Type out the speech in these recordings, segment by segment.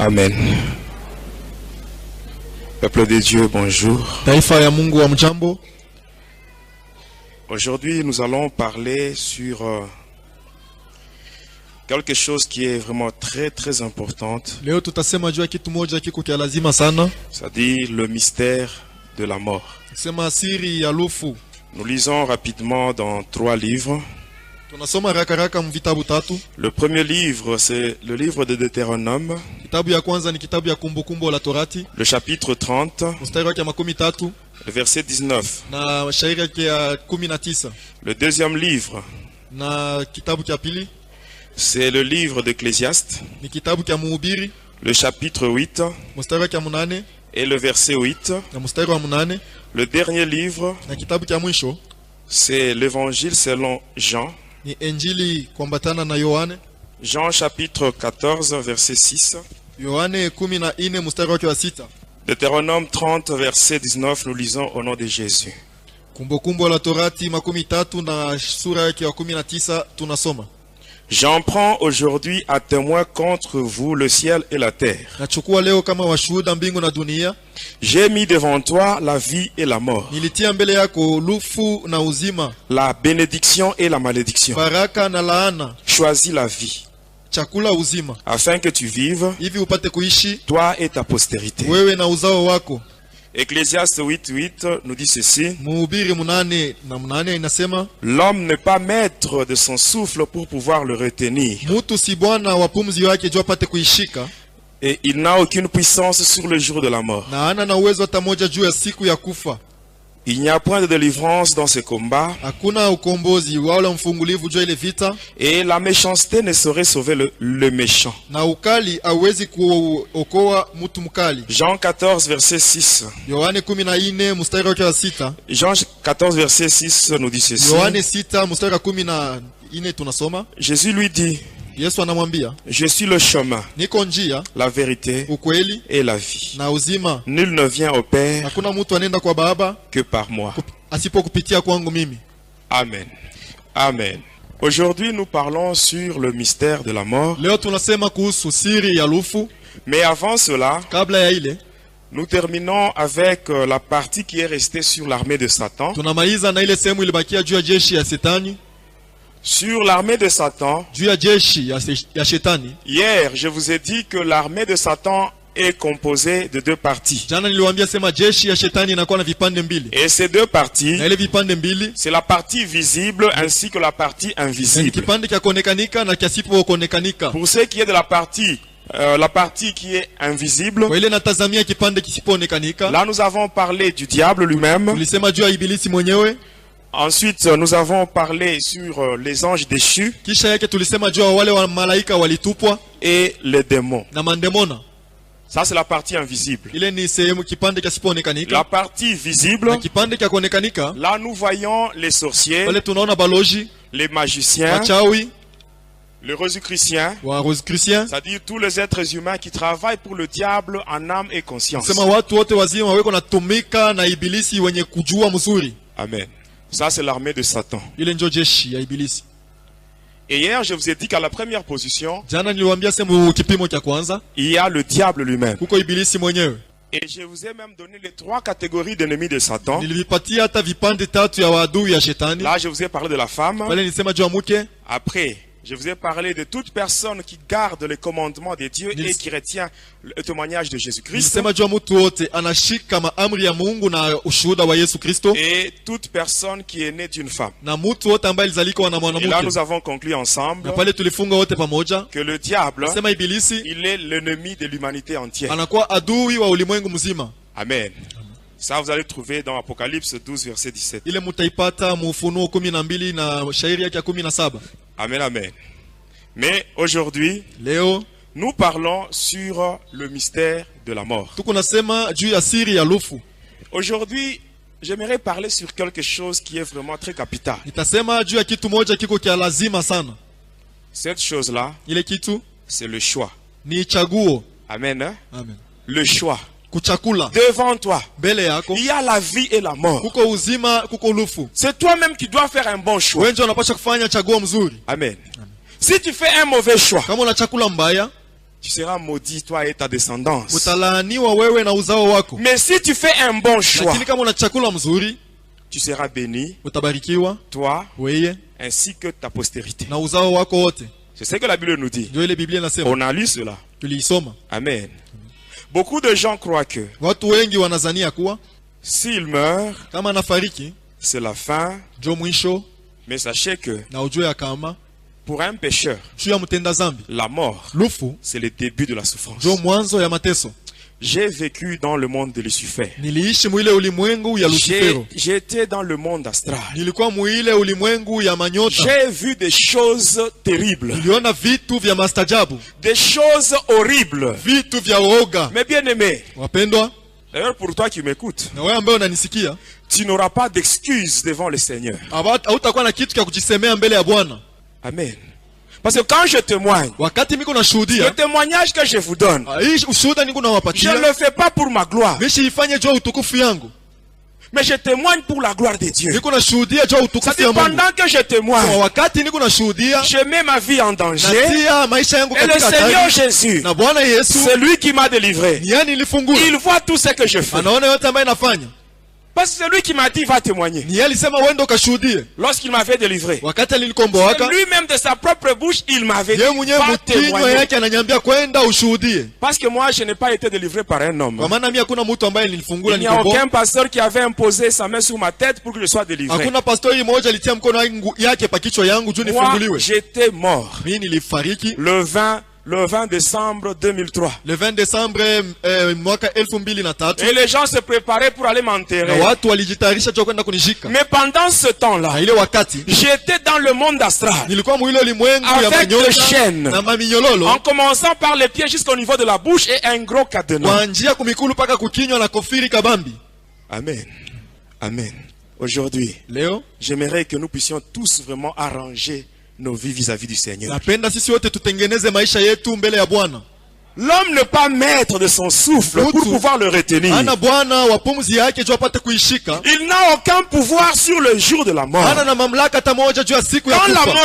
Amen. Peuple de Dieu, bonjour. Taifa ya Mungu wa mjambo. Aujourd'hui, nous allons parler sur quelque chose qui est vraiment très importante. Leo tutasema juu ya kitu moja kiko kia lazima sana. C'est-à-dire le mystère de la mort. Sema siri ya lufu. Nous lisons rapidement dans 3 livres. Tunasoma haraka mvitabu tatu. Le premier livre, c'est le livre de Deutéronome. Kitabu ya kwanza ni kitabu ya kumbukumbu la Torati. Le chapitre 30. Mstari wake 13. Le verset 19. Na shairi yake ya 19. Le deuxième livre. Na kitabu cha pili. C'est le livre d'Ecclésiaste. Ni kitabu cha Mhubiri. Le chapitre 8. Mstari wake 8. Et le verset 8. Na mstari wa 8. Le dernier livre. Na kitabu cha mwisho. C'est l'évangile selon Jean. Ni Injili kuambatana na Yohane. Jean chapitre 14 verset 6. Yohane 14 mstari wake wa 6. Deutéronome 30 verset 19, nous lisons au nom de Jésus. Kumbukumbu la Torati 13 na sura yake ya 19 tunasoma. J'en prends aujourd'hui à témoin contre vous le ciel et la terre. Nachukua leo kama washuhuda mbingu na dunia. J'ai mis devant toi la vie et la mort. Nilitia mbele yako lufu na uzima. La bénédiction et la malédiction. Baraka na laana. Choisis la vie. Chakula uzima. Afin que tu vives. Hivi upate kuishi. Toi et ta postérité. Wewe na uzao wako. Ecclésiaste 8:8 nous dit ceci. Mhubiri 8:8 inasema, l'homme n'est pas maître de son souffle pour pouvoir le retenir. Mutu si bwana wa pumzi yake juu apate kuishika. Et il n'a aucune puissance sur le jour de la mort. Na hana na uwezo hata moja juu ya siku ya kufa. Il n'y a point de délivrance dans ce combat. Hakuna ukombozi wala mfungulivu juu ile vita. Et la méchanceté ne saurait sauver le méchant. Na ukali hauwezi kuokoa mtu mkali. Jean 14 verset 6. Yohane 14 mstari wake wa 6. Jean 14 verset 6 nous dit ceci. Yohane 6 mstari wa 14 tunasoma. Jésus lui dit, Yesu anamwambia, je suis le chemin, niko njia, la vérité ukweli et la vie. na uzima. Nul ne vient au Père Hakuna mtu anaenda kwa Baba que par moi. Asipokupitia kwangu mimi. Amen. Amen. Aujourd'hui, nous parlons sur le mystère de la mort. Leo tunasema kuhusu siri ya lufu. Mais avant cela, kabla ya ile, nous terminons avec la partie qui est restée sur l'armée de Satan. Tunamaliza na ile sehemu ilibakia juu ya jeshi ya Shetani. Sur l'armée de Satan, juu ya jeshi ya Shetani. Hier, je vous ai dit que l'armée de Satan est composée de 2 parties. Jana niliwaambia sema jeshi ya Shetani inakuwa na vipande mbili. Et ces 2 parties, na ile vipande mbili, c'est la partie visible ainsi que la partie invisible. Kipande kia kuonekanika na kiasipo kuonekanika. Pour ce qui est de la partie qui est invisible, kwa ile natazamia kipande kisipoonekanika. Là nous avons parlé du diable lui-même. Tulisema juu ya ibilisi mwenyewe. Ensuite, nous avons parlé sur les anges déchus. Kisha yake tulisema juu ya wale wa malaika walitupwa. Et les démons. Na mandemona. Ça c'est la partie invisible. Ile ni sehemu kipande kisipoonekanika. La partie visible. Na kipande kia kuonekanika. Là nous voyons les sorciers. Wale tunaona baloji. Les magiciens. Wachawi. Les Rosicruciens. C'est-à-dire tous les êtres humains qui travaillent pour le diable en âme et conscience. Sema watu wote wazima weko natumika na ibilisi wenye kujua mzuri. Amen. Ça c'est l'armée de Satan. Ile ndio jeshi ya ibilisi. Et hier je vous ai dit qu'à la première position, jana niliwaambia sema kipimo cha kwanza, il y a le diable lui-même. Kuko ibilisi mwenyewe. Et je vous ai même donné les 3 catégories d'ennemis de Satan. Nilivipatia hata vipande 3 ya waadui ya Shetani. Là je vous ai parlé de la femme. Pale nilisema juu ya mke. Après je vous ai parlé de toute personne qui garde les commandements de Dieu et qui retient le témoignage de Jésus-Christ. Et toute personne qui est née d'une femme. Et là nous avons conclu ensemble que le diable, il est l'ennemi de l'humanité entière. Amen. Ça vous allez trouver dans Apocalypse 12 verset 17. Amen, amen. Mais aujourd'hui, nous parlons sur le mystère de la mort. Aujourd'hui, j'aimerais parler sur quelque chose qui est vraiment très capital. Cette chose-là, c'est le choix. Amen. Hein? Amen. Le choix. Kuchakula. Devant toi, mbele yako, il y a la vie et la mort. Kuko uzima, kuko lufu. C'est toi-même qui dois faire un bon choix. Wewe unapaswa kufanya chaguo mzuri. Amen. Si tu fais un mauvais choix, kama unachakula mbaya, Tu seras maudit, toi et ta descendance. Mais si tu fais un bon choix, tu seras béni, toi, ainsi que ta postérité. C'est ce que la Bible nous dit. On a lu cela. Amen. Beaucoup de gens croient que s'il meurt, c'est la fin. Mais sachez que pour un pécheur, la mort, c'est le début de la souffrance. J'ai vécu dans le monde de Lucifer. J'étais dans le monde astral. J'ai vu des choses terribles. Des choses horribles. Mais bien aimé, d'ailleurs pour toi qui m'écoutes, tu n'auras pas d'excuses devant le Seigneur. Amen. Parce que quand je témoigne, le témoignage que je vous donne, je ne le fais pas pour ma gloire, mais je témoigne pour la gloire de Dieu. C'est pendant que je témoigne, je mets ma vie en danger. Et le Seigneur Jésus, c'est lui qui m'a délivré. Il voit tout ce que je fais. Parce que c'est lui qui m'a dit va témoigner. Lorsqu'il m'avait délivré, c'est lui-même de sa propre bouche, il m'avait dit va témoigner. Parce que moi je n'ai pas été délivré par un homme. Il n'y a aucun pasteur qui avait imposé sa main sur ma tête pour que je sois délivré. Moi j'étais mort le 20 décembre 2003. Le 20 décembre et les gens se préparaient pour aller m'enterrer. Mais pendant ce temps-là, j'étais dans le monde astral avec des chaînes, en commençant par les pieds jusqu'au niveau de la bouche et un gros cadenas. Amen. Amen. Aujourd'hui, j'aimerais que nous puissions tous vraiment arranger nos vies vis-à-vis du Seigneur. L'homme n'est pas maître de son souffle pour pouvoir le retenir. Il n'a aucun pouvoir sur le jour de la mort. Quand la mort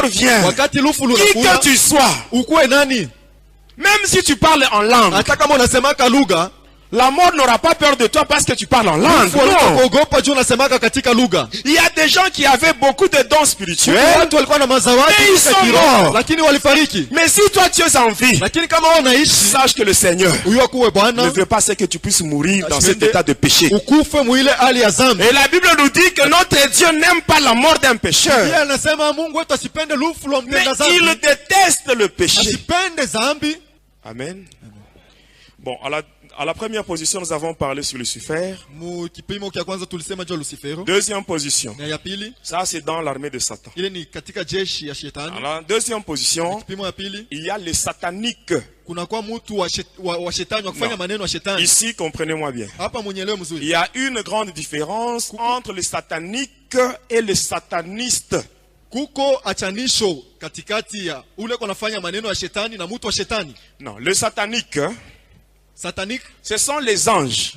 vient, qui que tu sois, même si tu parles en langue, la mort n'aura pas peur de toi parce que tu parles en langue. Non. Il y a des gens qui avaient beaucoup de dons spirituels, mais ils sont morts. Mais si toi tu es en vie, sache que le Seigneur ne veut pas que tu puisses mourir dans cet état de péché. Et la Bible nous dit que notre Dieu n'aime pas la mort d'un pécheur, mais il déteste le péché. Amen. Bon, à la première position, nous avons parlé sur Lucifer. Deuxième position, ça c'est dans l'armée de Satan. À la deuxième position, il y a les sataniques. Non. Ici, comprenez-moi bien. Il y a une grande différence entre les sataniques et les satanistes. Non, le satanique, ce sont les anges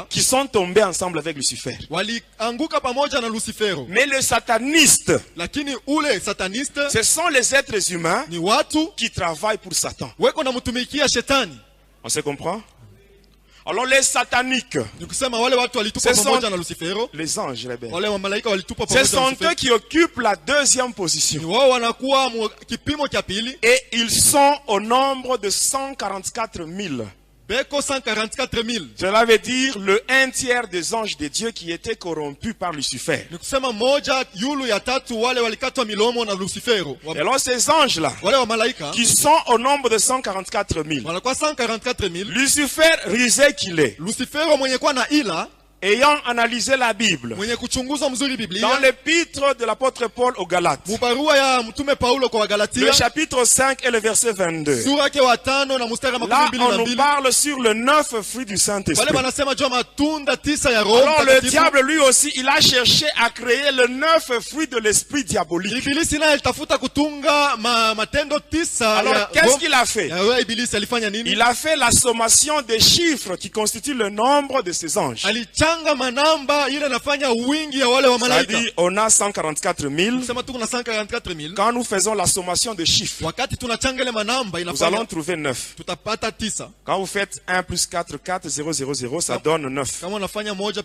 qui sont tombés ensemble avec Lucifer. Mais les satanistes, ce sont les êtres humains qui travaillent pour Satan. On se comprend? Alors les sataniques, ce sont les anges rebelles. Ce sont eux qui occupent la deuxième position. Et ils sont au nombre de 144 000. Cela veut dire le 1/3 des anges de Dieu qui étaient corrompus par Lucifer. Et alors ces anges-là, qui sont au nombre de 144 000, Lucifer, rusé qu'il est, ayant analysé la Bible, dans l'épître de l'apôtre Paul aux Galates, le chapitre 5 et le verset 22, là on nous parle sur le 9 fruits du Saint-Esprit. Alors le diable lui aussi, il a cherché à créer le 9 fruits de l'esprit diabolique. Alors qu'est-ce qu'il a fait? Il a fait la sommation des chiffres qui constituent le nombre de ces anges. kuchanga manamba ile nafanya wingi ya wale wa malaika. C'est-à-dire, on a 144 000. Sema tuko na 144 000. Quand nous faisons la sommation de chiffres, Wakati tunachanga ile manamba nous allons trouver 9. Tutapata 9. Quand vous faites 1 plus 4, 4, 0, 0, 0, ça donne 9. Kama unafanya moja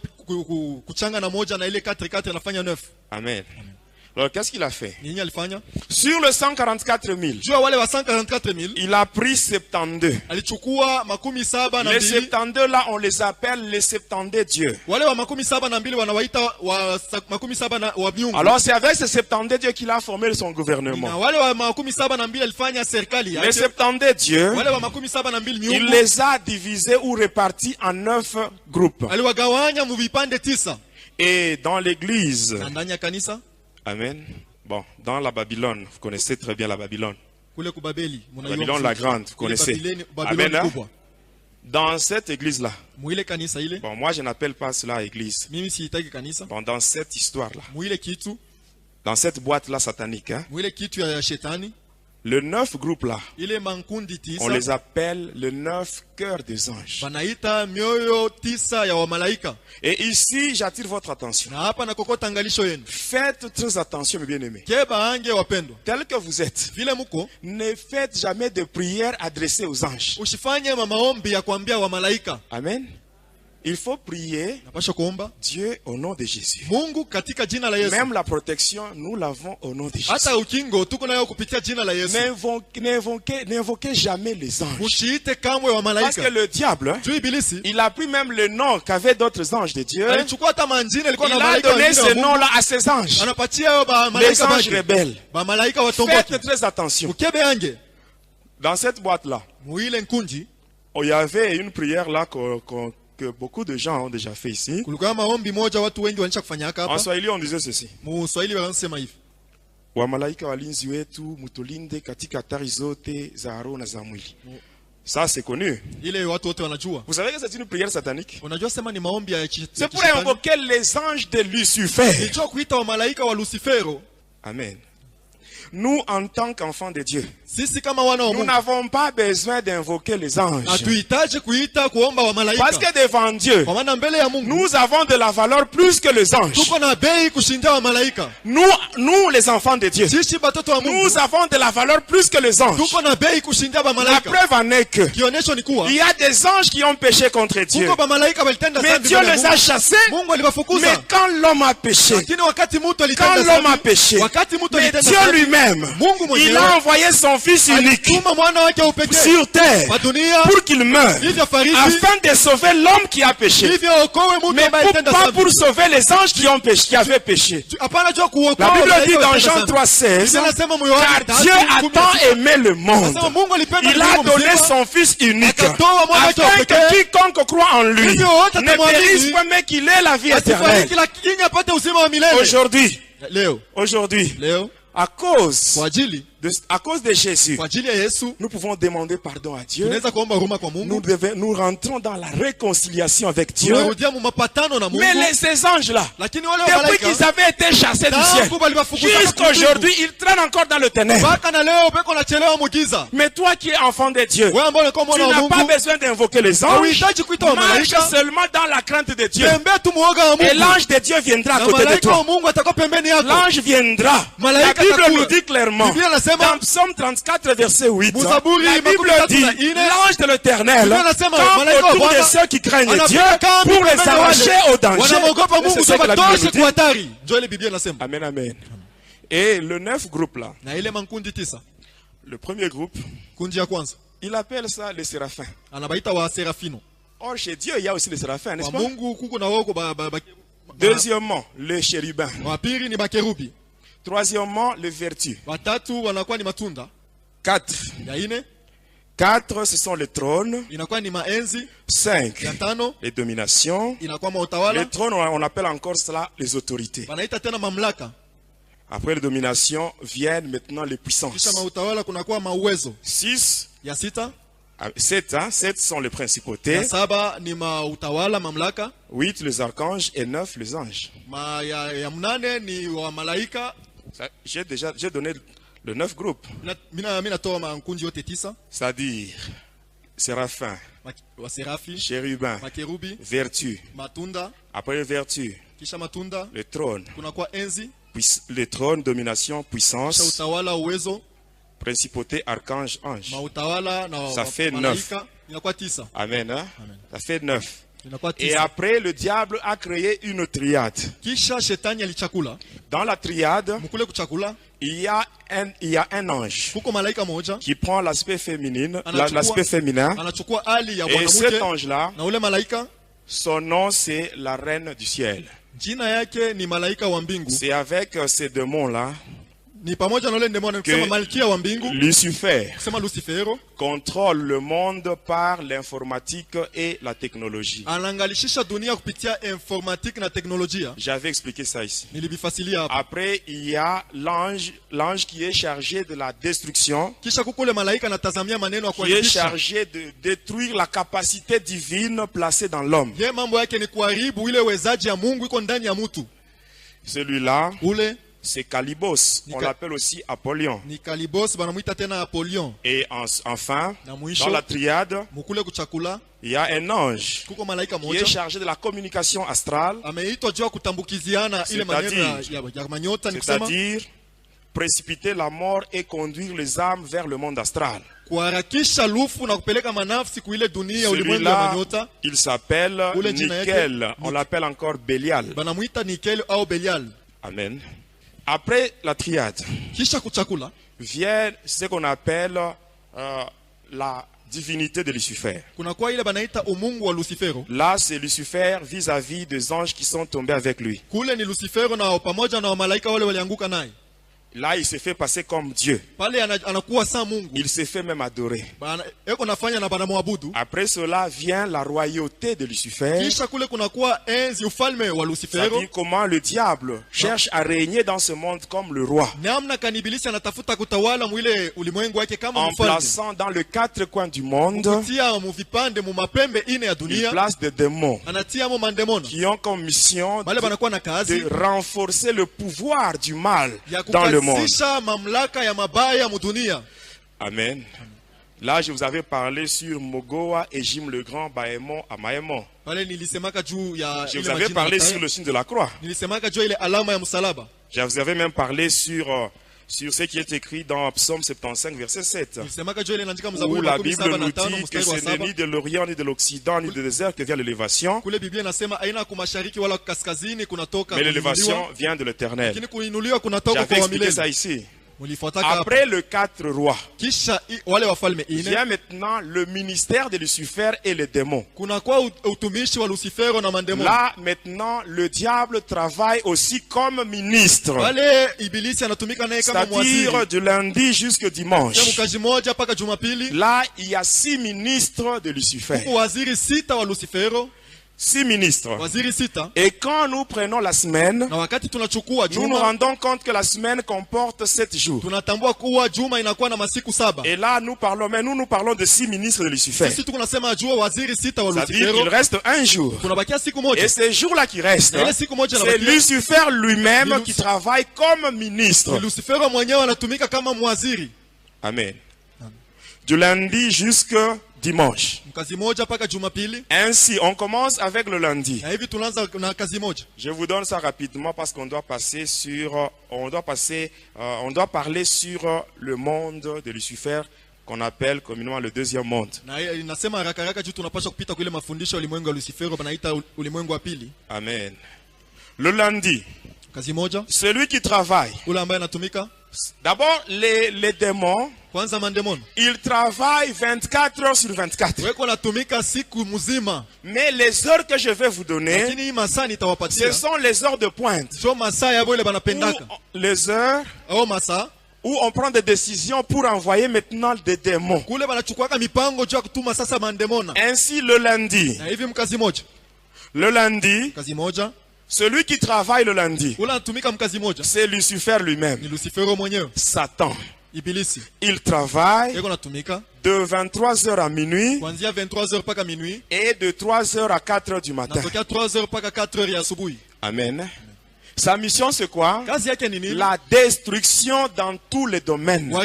kuchanga na moja na ile 4 4 inafanya 9. Amen. Alors, qu'est-ce qu'il a fait? Nini alifanya? Sur le 144 000, jua wale wa 144 000, il a pris 72. Alichukua makumi saba na Les mbili. 72 là, on les appelle les 72 dieux. Wale wa makumi saba na mbili wanawaita wa makumi saba na wa miungu. Alors, c'est avec ces 72 dieux qu'il a formé son gouvernement. Na wale wa makumi saba na mbili alifanya serikali yake. Les 72 dieux, wale wa makumi saba na mbili miungu, il les a divisés ou répartis en 9 groupes. Aliwagawanya mu vipande 9. Et dans l'église, ndani ya kanisa, amen. Bon, dans la Babylone, vous connaissez très bien la Babylone. Kule kubabeli, Babylone la grande, vous connaissez. Amen. Hein? Dans cette église-là, muile kanisa ile, bon, moi je n'appelle pas cela église. Mimi siitaki kanisa. Bon, dans cette histoire-là, muile kitu, dans cette boîte-là satanique, hein, muile kitu ya shetani, le 9 groupes là, ile mankundi 9, on les appelle le 9 cœurs des anges. Banaita mioyo 9 ya wamalaika. Et ici, j'attire votre attention. Na hapa nakokota angalisho yenu. Faites très attention, mes bien-aimés. Keba ange wapendwa. Tel que vous êtes, vile muko, ne faites jamais de prières adressées aux anges. Usifanye maombi ya kuambia wamalaika. Amen. Il faut prier Dieu au nom de Jésus. Mungu katika jina la Yesu. Même la protection, nous l'avons au nom de Jésus. Hata ukingo tuko nayo kupitia jina la Yesu. N'invoquez jamais les anges. Usiite kamwe wa malaika. Parce que le diable, il a pris même le nom qu'avaient d'autres anges de Dieu. Il a donné ce nom-là à ses anges. Les anges rebelles. Faites très attention. Dans cette boîte-là, il y avait une prière là que beaucoup de gens ont déjà fait ici. En Swahili, on disait ceci. Wamalaika walinzi wetu mutulinde katika hatari zote za roho na za mwili. Ça c'est connu. Vous savez que c'est une prière satanique. C'est pour invoquer les anges de Lucifer. Amen. Nous, en tant qu'enfants de Dieu, nous n'avons pas besoin d'invoquer les anges. Parce que devant Dieu, nous avons de la valeur plus que les anges. Nous les enfants de Dieu, nous avons de la valeur plus que les anges. La preuve en est que il y a des anges qui ont péché contre Dieu. Mais Dieu les a chassés. Mais quand l'homme a péché, mais Dieu lui-même, il a envoyé son fils unique sur terre pour qu'il meure afin de sauver l'homme qui a péché, mais pas pour sauver les anges qui avaient péché. La Bible dit dans Jean 3,16, car Dieu a tant aimé le monde, il a donné son fils unique afin que quiconque croit en lui ne périsse pas mais qu'il ait la vie éternelle. Aujourd'hui, à cause de Jésus, nous pouvons demander pardon à Dieu. Nous rentrons dans la réconciliation avec Dieu. Mais ces anges-là, depuis qu'ils avaient été chassés du ciel, jusqu'à aujourd'hui, ils traînent encore dans le ténèbre. Mais toi qui es enfant de Dieu, tu n'as pas besoin d'invoquer les anges. Marche seulement dans la crainte de Dieu. Et l'ange de Dieu viendra à côté de toi. L'ange viendra. La Bible nous dit clairement, dans Psaume 34, verset 8, la Bible dit, l'ange de l'Éternel campe autour de ceux qui craignent Dieu pour les arracher au danger. C'est ce que la Bible nous dit. Amen, amen. Et le 9 groupe là, le premier groupe, il appelle ça les séraphins. Or chez Dieu il y a aussi les séraphins, n'est-ce pas? Deuxièmement, les chérubins. Troisièmement, les vertus. 4, ce sont les trônes. 5, les dominations. Les trônes, on appelle encore cela les autorités. Après les dominations, viennent maintenant les puissances. 6, 7 sont les principautés. 8 les archanges et 9 les anges. J'ai donné le 9 groupes. C'est-à-dire Séraphin, chérubin, vertu. Après vertu, le trône. Le trône, domination, puissance, principauté, archange, ange. Ça fait 9. Amen. Hein? Ça fait 9. Et après, le diable a créé une triade. Dans la triade, il y a un ange qui prend l'aspect féminin. Et cet ange-là, son nom c'est la reine du ciel. C'est avec ces démons-là que Lucifer contrôle le monde par l'informatique et la technologie. J'avais expliqué ça ici. Après, il y a l'ange qui est chargé de la destruction, qui est chargé de détruire la capacité divine placée dans l'homme. Celui-là, c'est Calibos. On l'appelle aussi Apollyon. Et enfin, dans la triade, il y a un ange qui est chargé de la communication astrale, c'est-à-dire précipiter la mort et conduire les âmes vers le monde astral. Celui-là, il s'appelle Nickel. On l'appelle encore Bélial. Amen. Après la triade, vient ce qu'on appelle la divinité de Lucifer. Là, c'est Lucifer vis-à-vis des anges qui sont tombés avec lui. Là, il s'est fait passer comme Dieu. Il s'est fait même adorer. Après cela vient la royauté de Lucifer. C'est-à-dire comment le diable cherche à régner dans ce monde comme le roi. En plaçant dans les 4 coins du monde, il place des démons qui ont comme mission de renforcer le pouvoir du mal dans le monde. Amen. Là, je vous avais parlé sur Mogoa et Jim le Grand, Baémon, Amaémon. Je vous avais parlé sur le signe de la croix. Je vous avais même parlé sur ce qui est écrit dans Psaume 75, verset 7. Où la Bible nous dit que ce n'est ni de l'Orient, ni de l'Occident, ni du désert que vient l'élévation. Mais l'élévation vient de l'Éternel. J'avais expliqué ça ici. Après le 4 rois, il y a maintenant le ministère de Lucifer et les démons. Là, maintenant, le diable travaille aussi comme ministre. C'est-à-dire du lundi jusqu'au dimanche. Là, il y a 6 ministres de Lucifer. 6 ministres. Et quand nous prenons la semaine, nous nous rendons compte que la semaine comporte 7 jours. Et là, nous parlons de 6 ministres de Lucifer. C'est-à-dire qu'il reste un jour. Et ce jour-là qui reste, c'est Lucifer lui-même qui travaille comme ministre. Amen. Du lundi jusqu'au dimanche. Ainsi, on commence avec le lundi. Je vous donne ça rapidement parce qu'on doit passer sur, on doit parler sur le monde de Lucifer qu'on appelle communément le deuxième monde. Amen. Le lundi, celui qui travaille. D'abord, les démons, ils travaillent 24 heures sur 24. Mais les heures que je vais vous donner, ce sont les heures de pointe. Les heures où on prend des décisions pour envoyer maintenant des démons. Ainsi, le lundi, celui qui travaille le lundi, c'est Lucifer lui-même. Satan. Il travaille de 23h à minuit et de 3h à 4h du matin. Amen. Sa mission c'est quoi? La destruction dans tous les domaines.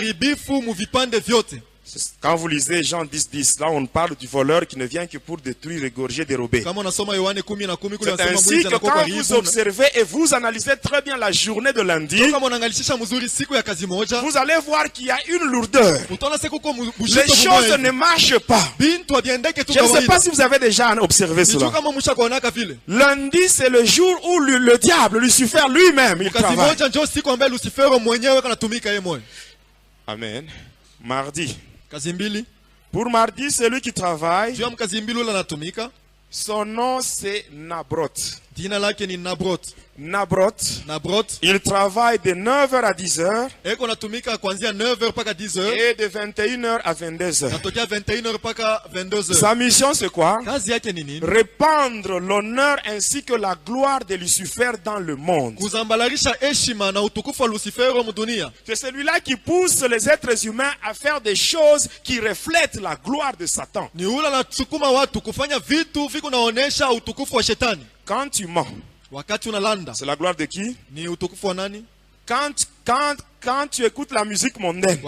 Quand vous lisez Jean 10:10, là on parle du voleur qui ne vient que pour détruire, égorger, dérober. C'est ainsi que quand vous observez et vous analysez très bien la journée de lundi, vous allez voir qu'il y a une lourdeur. Les choses ne marchent pas. Je ne sais pas si vous avez déjà observé cela. Lundi, c'est le jour où le diable, Lucifer lui-même, il travaille. Amen. Mardi. Pour mardi, celui qui travaille, son nom c'est Nabrot. Nabrot, il travaille de 9h à 10h et de 21h à 22h. Sa mission c'est quoi? Répandre l'honneur ainsi que la gloire de Lucifer dans le monde. C'est celui-là qui pousse les êtres humains à faire des choses qui reflètent la gloire de Satan. Quand tu mens, c'est la gloire de qui? Quand tu écoutes la musique mondaine,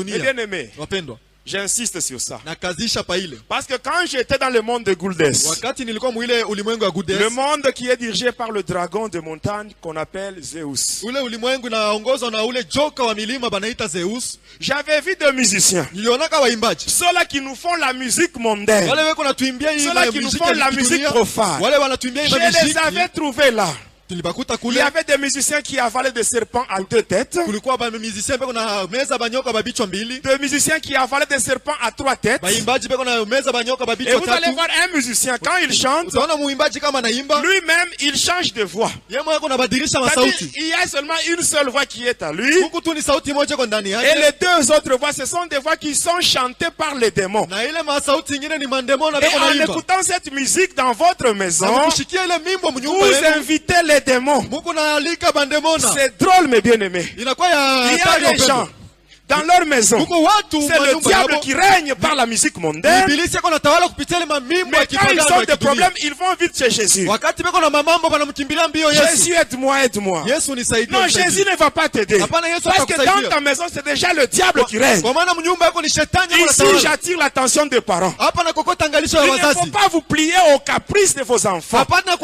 bien aimé, j'insiste sur ça. Parce que quand j'étais dans le monde de Gouldes, le monde qui est dirigé par le dragon de montagne qu'on appelle Zeus, j'avais vu des musiciens, ceux-là qui nous font la musique mondaine, ceux-là qui nous font la musique profane. Je les avais trouvés là. Il y avait des musiciens qui avalaient des serpents à 2 têtes. Des musiciens qui avalaient des serpents à 3 têtes. Et vous allez voir un musicien, quand il chante, lui-même, il change de voix. Il y a seulement une seule voix qui est à lui. Et les 2 autres voix, ce sont des voix qui sont chantées par les démons. Et en écoutant cette musique dans votre maison, vous invitez les démons. C'est drôle, mes bien-aimés. Il y a des gens dans leur maison, c'est le diable qui règne par la musique mondaine. Mais quand ils ont des problèmes, ils vont vite chez Jésus. Jésus, aide-moi, aide-moi. Non, Jésus ne va pas t'aider. Parce que dans ta maison, c'est déjà le diable qui règne. Ici, j'attire l'attention des parents. Il ne faut pas vous plier aux caprices de vos enfants. Parce que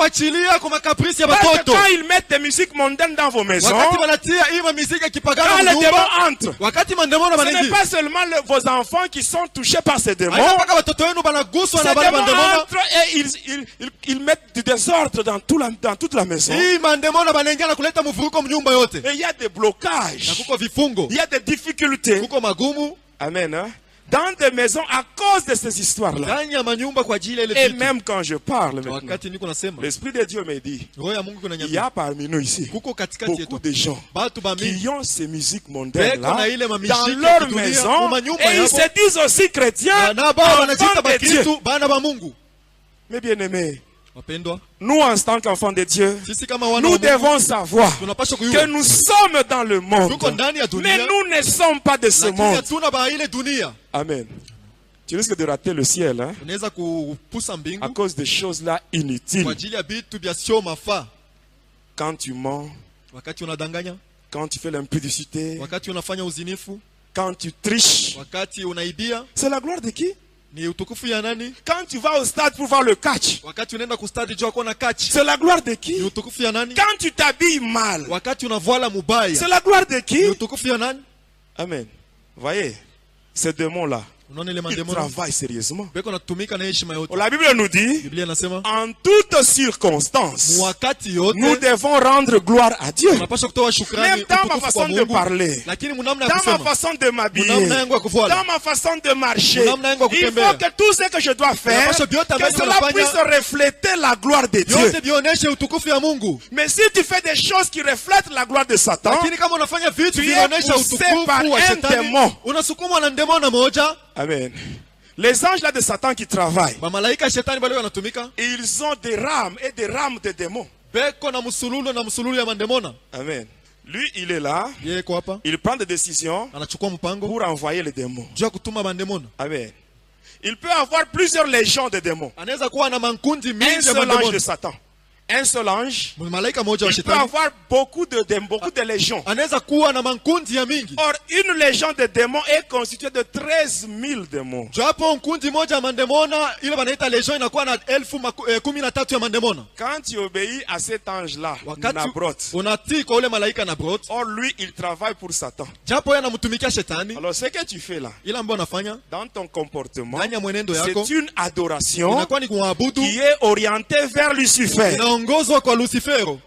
quand ils mettent des musiques mondaines dans vos maisons, quand les démons entrent, ce n'est pas seulement vos enfants qui sont touchés par ces démons. Ces démons entrent et ils mettent du désordre dans toute la maison. Et il y a des blocages. Il y a des difficultés. Amen. Hein? Dans des maisons à cause de ces histoires-là. Et même quand je parle maintenant, l'Esprit de Dieu me dit, il y a parmi nous ici beaucoup de gens qui ont ces musiques mondaines-là dans leur maison et ils se disent aussi chrétiens, enfants de Dieu. Mais bien aimés, nous en tant qu'enfants de Dieu, nous devons savoir que nous sommes dans le monde, mais nous ne sommes pas de ce monde. Amen. Tu risques de rater le ciel, hein? À cause des choses là inutiles. Quand tu mens, quand tu fais l'impudicité, quand tu triches, c'est la gloire de qui? Quand tu vas au stade pour voir le catch, c'est la gloire de qui? Quand tu t'habilles mal, c'est la gloire de qui? Amen. Voyez, ces démons-là, ils travaillent sérieusement. La Bible nous dit, en toutes circonstances, nous devons rendre gloire à Dieu. Même dans ma façon de parler, dans ma façon de m'habiller, dans ma façon de marcher, il faut que tout ce que je dois faire, que cela puisse refléter la gloire de Dieu. Mais si tu fais des choses qui reflètent la gloire de Satan, tu es poussé par un démon. Amen. Les anges là de Satan qui travaillent, ils ont des rames et des rames de démons. Amen. Lui, il est là, il prend des décisions pour envoyer les démons. Amen. Il peut avoir plusieurs légions de démons. Un seul ange de Satan. un seul ange, il peut avoir beaucoup de légions. Or, une légion de démons est constituée de 13 000 démons. Quand tu obéis à cet ange-là, Nabrot, or lui, il travaille pour Satan. Alors, ce que tu fais là, dans ton comportement, c'est une adoration qui est orientée vers Lucifer.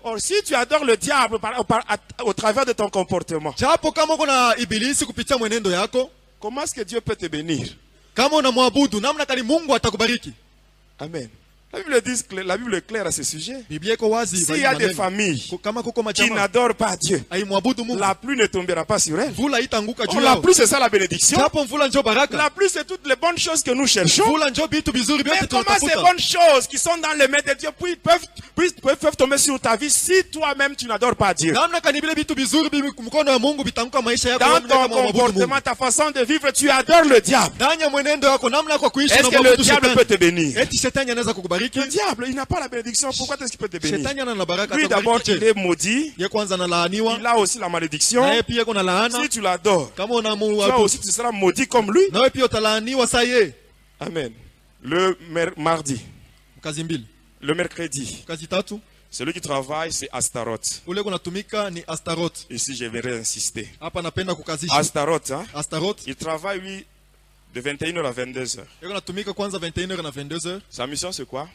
Or, si tu adores le diable au travers de ton comportement, comment est-ce que Dieu peut te bénir? Amen. La Bible est claire à ce sujet. S'il y a des familles qui n'adorent pas Dieu, la pluie ne tombera pas sur elles. La pluie, c'est ça la bénédiction. La pluie, c'est toutes les bonnes choses que nous cherchons. Mais comment ces bonnes choses qui sont dans les mains de Dieu peuvent tomber sur ta vie si toi-même tu n'adores pas Dieu? Dans ton comportement, ta façon de vivre, tu adores le diable. Est-ce que le diable peut te bénir? Le diable, il n'a pas la bénédiction. Pourquoi est-ce qu'il peut te bénir? Lui d'abord, il est maudit. Il a aussi la malédiction. Si tu l'adores, toi aussi tu seras maudit comme lui. Amen. Le mardi, le mercredi, celui qui travaille, c'est Astaroth. Ici, je vais insister. Astaroth, hein? Il travaille, lui, de 21h à 22h. Sa mission, c'est quoi?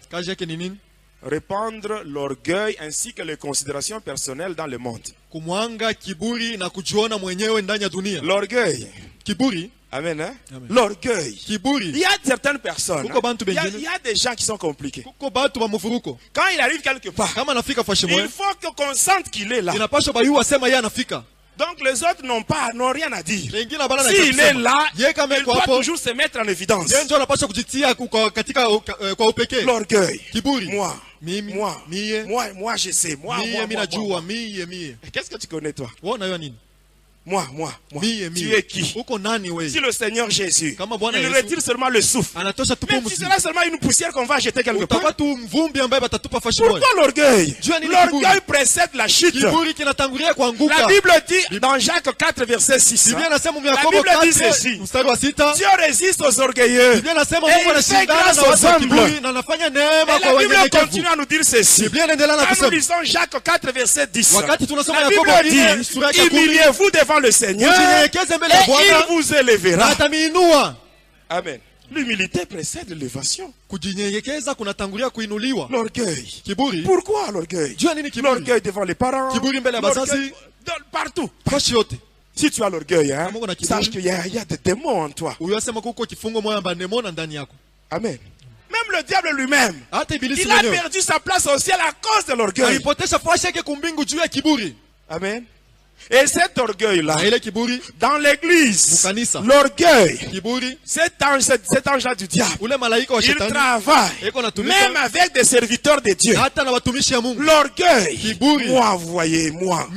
Répandre l'orgueil ainsi que les considérations personnelles dans le monde. L'orgueil. Amen, hein? Amen. L'orgueil. Il y a certaines personnes, il y a des gens qui sont compliqués. Quand il arrive quelque part, il faut qu'on sente qu'il est là. Donc les autres n'ont rien à dire. S'il est là, il doit toujours se mettre en évidence. L'orgueil. Moi je sais. Moi. Qu'est-ce que tu connais toi? Moi. Tu es qui? Si le Seigneur Jésus, il retire seulement le souffle. Mais si sera seulement une poussière qu'on va jeter quelque part. Pourquoi l'orgueil? L'orgueil précède la chute. La Bible dit dans Jacques 4 verset 6. La Bible dit ceci. Dieu résiste aux orgueilleux et il fait grâce aux humbles. Et la Bible continue à nous dire ceci. Quand nous lisons Jacques 4 verset 10. La Bible dit, humiliez-vous devant le Seigneur et il vous élèvera. Amen. L'humilité précède l'élévation. L'orgueil. Pourquoi l'orgueil? L'orgueil devant les parents. L'orgueil partout. Si tu as l'orgueil, hein, sache qu'il y a des démons en toi. Amen. Même le diable lui-même, il a perdu sa place au ciel à cause de l'orgueil. Amen. Et cet orgueil-là, dans l'église, l'orgueil, cet ange-là du diable, il travaille, même avec des serviteurs de Dieu. L'orgueil, moi, vous voyez, moi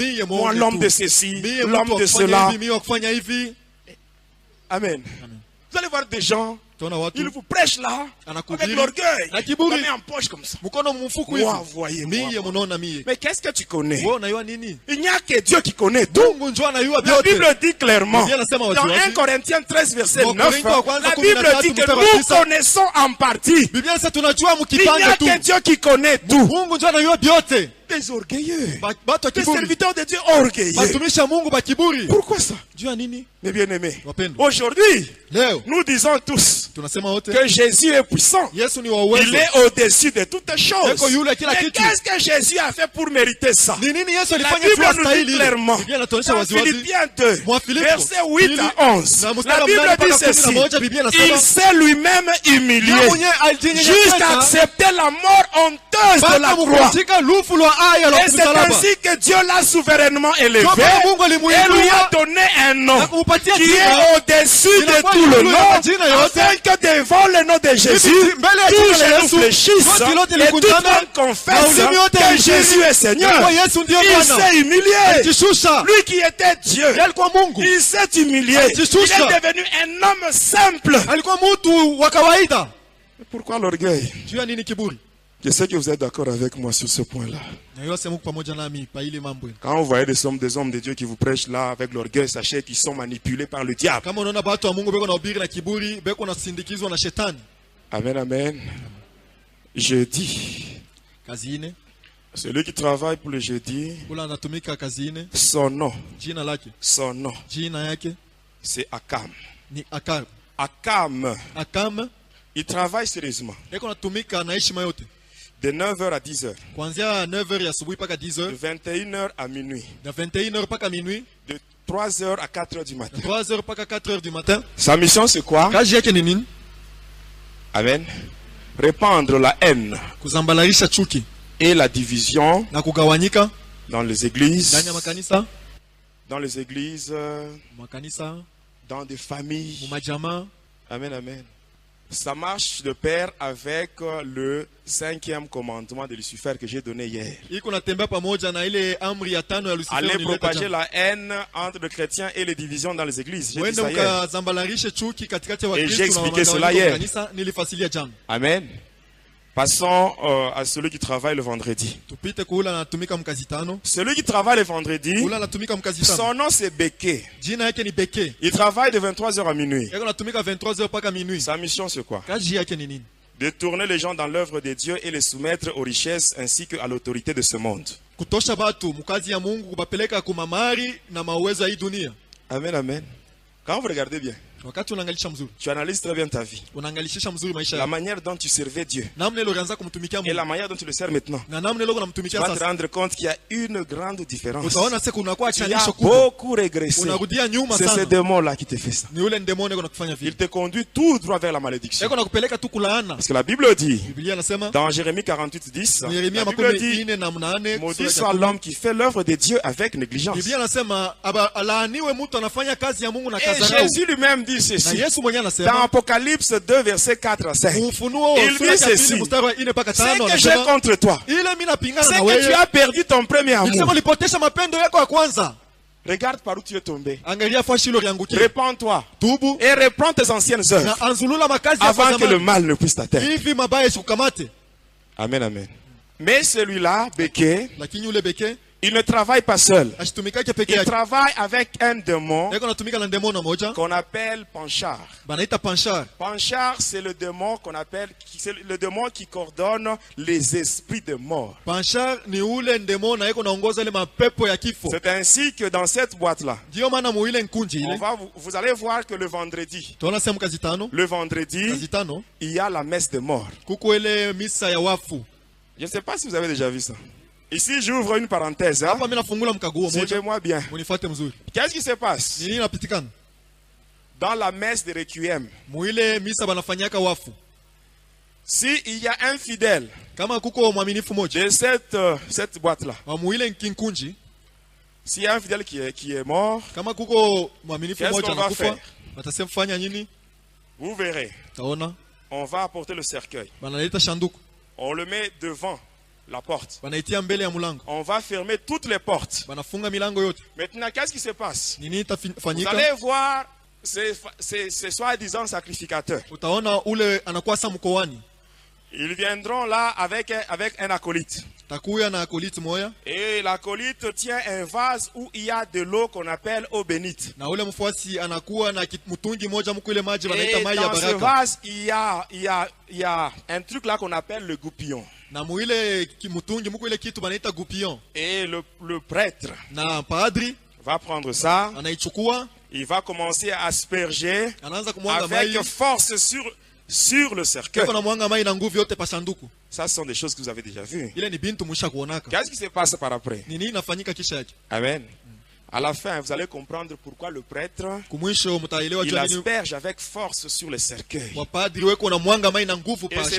l'homme de ceci, l'homme de cela. Amen. Vous allez voir des gens, ils vous prêchent là, avec l'orgueil, ils vous mettent en poche comme ça. Moi, voyez, moi. Mais qu'est-ce que tu connais? Il n'y a que Dieu qui connaît tout. La Bible dit clairement, dans 1 Corinthiens 13 verset 9, la Bible dit que nous connaissons en partie. Il n'y a que Dieu qui connaît tout. Des orgueilleux, des serviteurs de Dieu orgueilleux. Pourquoi ça? Mes bien-aimés, aujourd'hui, nous disons tous que Jésus est puissant. Il est au-dessus de toutes choses. Mais qu'est-ce que Jésus a fait pour mériter ça? La Bible nous dit clairement, dans Philippiens 2, versets 8 à 11, la Bible dit ceci, il s'est lui-même humilié jusqu'à accepter la mort honteuse de la croix. Et c'est ainsi que Dieu l'a souverainement élevé et lui a donné un nom qui est au-dessus de tout le nom, afin que devant le nom de Jésus, tout genou fléchisse et tout monde confesse que Jésus est Seigneur. Il s'est humilié. Lui qui était Dieu, il s'est humilié. Il est devenu un homme simple. Pourquoi l'orgueil? Je sais que vous êtes d'accord avec moi sur ce point-là. Quand vous voyez des hommes de Dieu qui vous prêchent là avec l'orgueil, sachez qu'ils sont manipulés par le diable. Amen, amen. Jeudi. Celui qui travaille pour le jeudi, son nom, c'est Akam. Akam, il travaille sérieusement. De 9h à 10h. De 21h à minuit. De 3h à 4h du matin. Sa mission c'est quoi? Amen. Répandre la haine et la division dans les églises, dans des familles. Amen, amen. Ça marche de pair avec le 5e commandement de Lucifer que j'ai donné hier. Allez propager la haine entre les chrétiens et les divisions dans les églises. J'ai dit ça hier. Et j'ai expliqué cela hier. Amen. Passons à celui qui travaille le vendredi. Celui qui travaille le vendredi, son nom c'est Béké. Il travaille de 23h à minuit. Sa mission c'est quoi? De tourner les gens dans l'œuvre de Dieu et les soumettre aux richesses ainsi qu'à l'autorité de ce monde. Amen, amen. Quand vous regardez bien, tu analyses très bien ta vie. La manière dont tu servais Dieu et la manière dont tu le sers maintenant. Tu vas te rendre compte qu'il y a une grande différence. Tu as beaucoup régressé. C'est ce démon-là qui te fait ça. Il te conduit tout droit vers la malédiction. Parce que la Bible dit, dans Jérémie 48, 10, la Bible dit, maudit soit l'homme qui fait l'œuvre de Dieu avec négligence. Et Jésus lui-même dit ceci. Dans Apocalypse 2, verset 4 à 5. Il dit ceci. C'est que j'ai contre toi. C'est que tu as perdu ton premier amour. Regarde par où tu es tombé. Répands-toi. Et reprends tes anciennes œuvres. Avant que le mal ne puisse t'atteindre. Amen, amen. Mais celui-là, Béké, il ne travaille pas seul. Il travaille avec un démon qu'on appelle Panchar. Panchar, c'est le démon qu'on appelle, c'est le démon qui coordonne les esprits de mort. C'est ainsi que dans cette boîte-là, vous allez voir que le vendredi, il y a la messe de mort. Je ne sais pas si vous avez déjà vu ça. Ici, j'ouvre une parenthèse. Hein? Suivez-moi bien. Qu'est-ce qui se passe dans la messe de Requiem? S'il y a un fidèle de cette boîte-là, s'il y a un fidèle qui est mort, qu'est-ce qu'on va faire? Vous verrez. On va apporter le cercueil. On le met devant la porte. On va fermer toutes les portes. Maintenant, qu'est-ce qui se passe? Vous allez voir ces soi-disant sacrificateurs. Ils viendront là avec un acolyte. Et l'acolyte tient un vase où il y a de l'eau qu'on appelle eau bénite. Et dans ce vase, il y a un truc là qu'on appelle le goupillon. Et le prêtre va prendre ça. Il va commencer à asperger avec force sur le cercueil. Ça, ce sont des choses que vous avez déjà vues. Qu'est-ce qui se passe par après? Amen. À la fin, vous allez comprendre pourquoi le prêtre il asperge avec force sur le cercueil. Et ce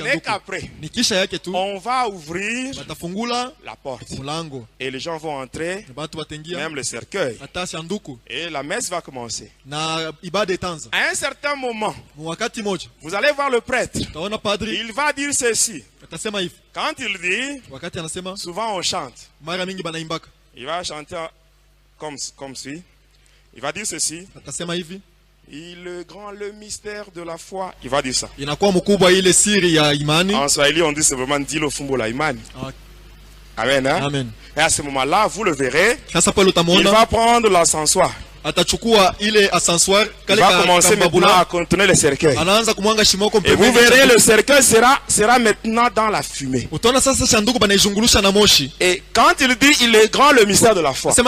n'est qu'après, on va ouvrir la porte. Et les gens vont entrer, même le cercueil. Et la messe va commencer. À un certain moment, vous allez voir le prêtre. Il va dire ceci. Quand il dit, souvent on chante. Il va chanter comme suit. Il va dire ceci. Le grand, le mystère de la foi, il va dire ça. En Swahili, on dit simplement Dilo Fumbo la imani. Amen. Hein? Amen. Et à ce moment-là, vous le verrez, il va prendre l'ascensoir. Il va commencer maintenant à contenir le cercueil. Et vous verrez, le cercueil sera maintenant dans la fumée. Et quand il dit il est grand le mystère de la foi, c'est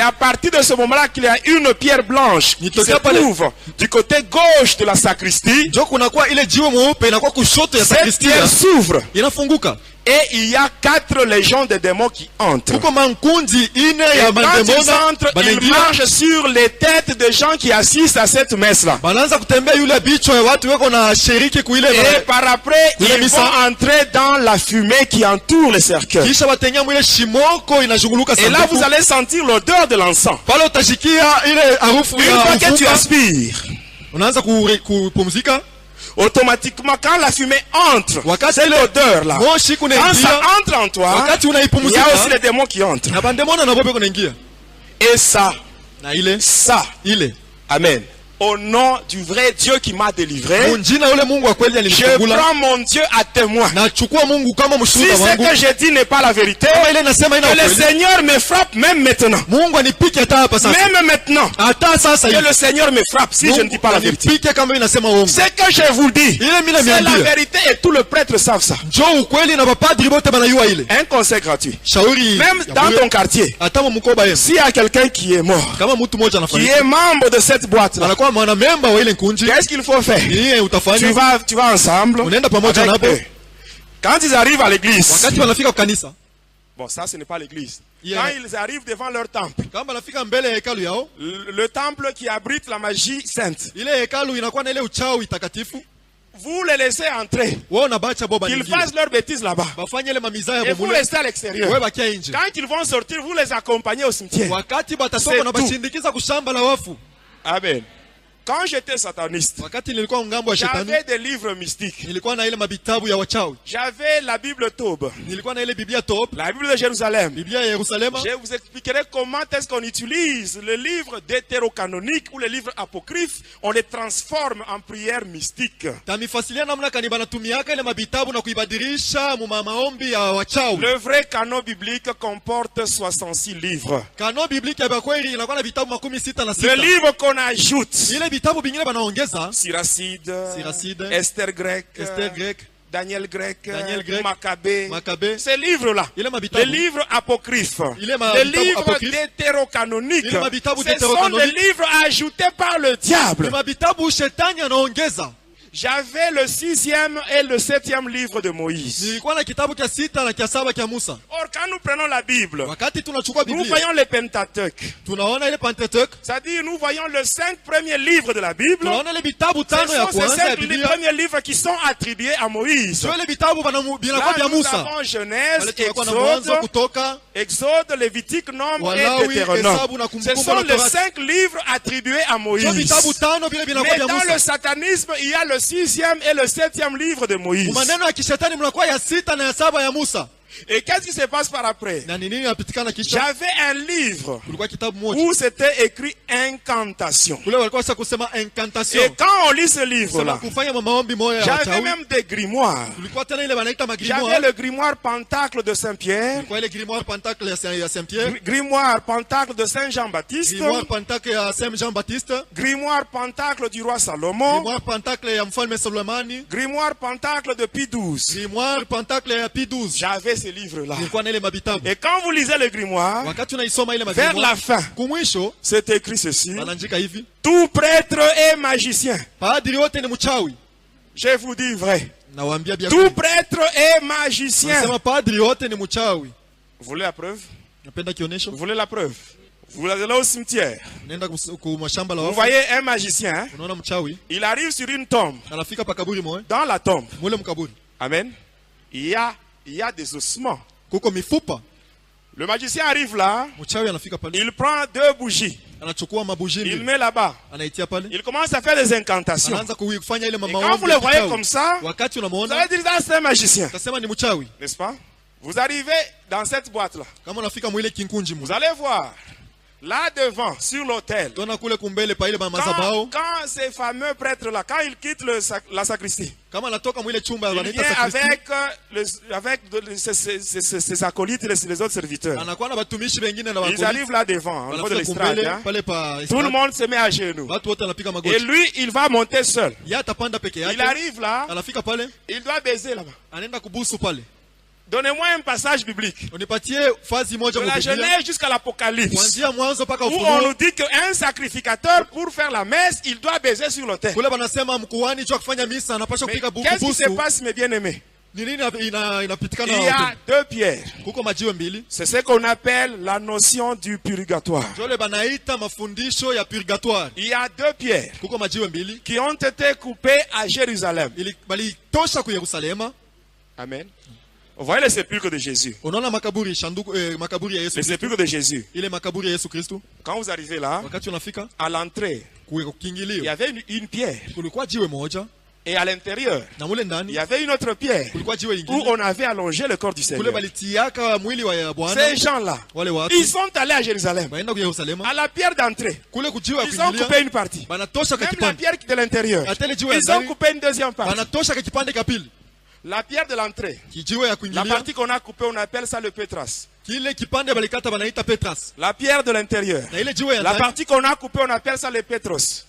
à partir de ce moment-là qu'il y a une pierre blanche qui se trouve du côté gauche de la sacristie. Cette pierre s'ouvre. Et il y a 4 légions de démons qui entrent. Et quand ils entrent, ils marchent sur les têtes des gens qui assistent à cette messe-là. Et par après, ils vont entrer dans la fumée qui entoure le cercueil. Et là, vous allez sentir l'odeur de l'encens. Une fois que tu aspires, automatiquement, quand la fumée entre, c'est l'odeur là. Quand ça entre en toi, il y a aussi les démons qui entrent. Et ça, amen. Au nom du vrai Dieu qui m'a délivré, je prends mon Dieu à témoin. Si ce que j'ai dit n'est pas la vérité, que le Seigneur me frappe même maintenant. Même maintenant, que le Seigneur me frappe si je ne dis pas la vérité. Ce que je vous dis, c'est la vérité et tout le prêtre savent ça. Un conseil gratuit. Même dans ton quartier, s'il y a quelqu'un qui est mort, qui est membre de cette boîte-là, qu'est-ce qu'il faut faire? Tu vas ensemble avec eux. Quand ils arrivent à l'église, bon, ça ce n'est pas l'église. Quand ils arrivent devant leur temple, le temple qui abrite la magie sainte, vous les laissez entrer. Qu'ils fassent leurs bêtises là-bas. Et vous restez à l'extérieur. Quand ils vont sortir, vous les accompagnez au cimetière. C'est tout. Amen. Quand j'étais sataniste, j'avais des livres mystiques. J'avais la Bible Taube, la Bible de Jérusalem. Je vous expliquerai comment est-ce qu'on utilise le livre deutérocanonique ou les livres apocryphes. On les transforme en prières mystiques. Le vrai canon biblique comporte 66 livres. Le livre qu'on ajoute, Siracide, Esther grec, Daniel grec, Maccabée. Ces livres-là, les livres apocryphes, les livres deutérocanoniques, ce sont des livres ajoutés par le diable. J'avais le 6e et le 7e livre de Moïse. Or, quand nous prenons la Bible, nous voyons le Pentateuque. C'est-à-dire, nous voyons les 5 premiers livres de la Bible. Ce sont ces 5 premiers livres qui sont attribués à Moïse. Là, nous avons Genèse, Exode, Lévitique, Nombre et Deutéronome. Ce sont les 5 livres attribués à Moïse. Mais dans le satanisme, il y a le 6e et le 7e livre de Moïse. Et qu'est-ce qui se passe par après? J'avais un livre où c'était écrit incantation. Et quand on lit ce livre-là, j'avais même des grimoires. J'avais le grimoire Pentacle de Saint-Pierre, grimoire Pentacle de Saint-Jean-Baptiste, grimoire Pentacle du roi Salomon, grimoire Pentacle de Pie XII. J'avais ces livres-là. Et quand vous lisez le grimoire, vers la fin, c'est écrit ceci: tout prêtre est magicien. Je vous dis vrai. Tout prêtre est magicien. Vous voulez la preuve? Vous voulez la preuve? Vous allez au cimetière. Vous voyez un magicien, hein? Il arrive sur une tombe. Dans la tombe, amen, il y a des ossements. Le magicien arrive là, il prend 2 bougies, il met là-bas, il commence à faire des incantations. Et quand vous le voyez comme ça, vous allez dire ça c'est un magicien, n'est-ce pas? Vous arrivez dans cette boîte là, vous allez voir Là devant, sur l'autel. Quand ces fameux prêtres-là, quand ils quittent la sacristie, il vient avec ses acolytes et les autres serviteurs. Ils arrivent là devant, au niveau de l'estrade. Hein. Tout le monde se met à genoux. Et lui, il va monter seul. Il arrive là, il doit baiser là-bas. Donnez-moi un passage biblique. De la Genèse jusqu'à l'Apocalypse. Où on nous dit qu'un sacrificateur, pour faire la messe, il doit baiser sur l'autel. Mais qu'est-ce qui se passe, mes bien-aimés? Il y a deux pierres. C'est ce qu'on appelle la notion du purgatoire. Il y a deux pierres qui ont été coupées à Jérusalem. Amen. Vous voyez le sépulcre de Jésus. Le sépulcre de Jésus. Quand vous arrivez là, à l'entrée, il y avait une pierre. Et à l'intérieur, il y avait une autre pierre où on avait allongé le corps du Seigneur. Ces gens-là, ils sont allés à Jérusalem. À la pierre d'entrée, ils ont coupé une partie. Même la pierre de l'intérieur, ils ont coupé une deuxième partie. La pierre de l'entrée, la partie qu'on a coupée, on appelle ça le pétras. La pierre de l'intérieur, la partie qu'on a coupée, on appelle ça le pétros.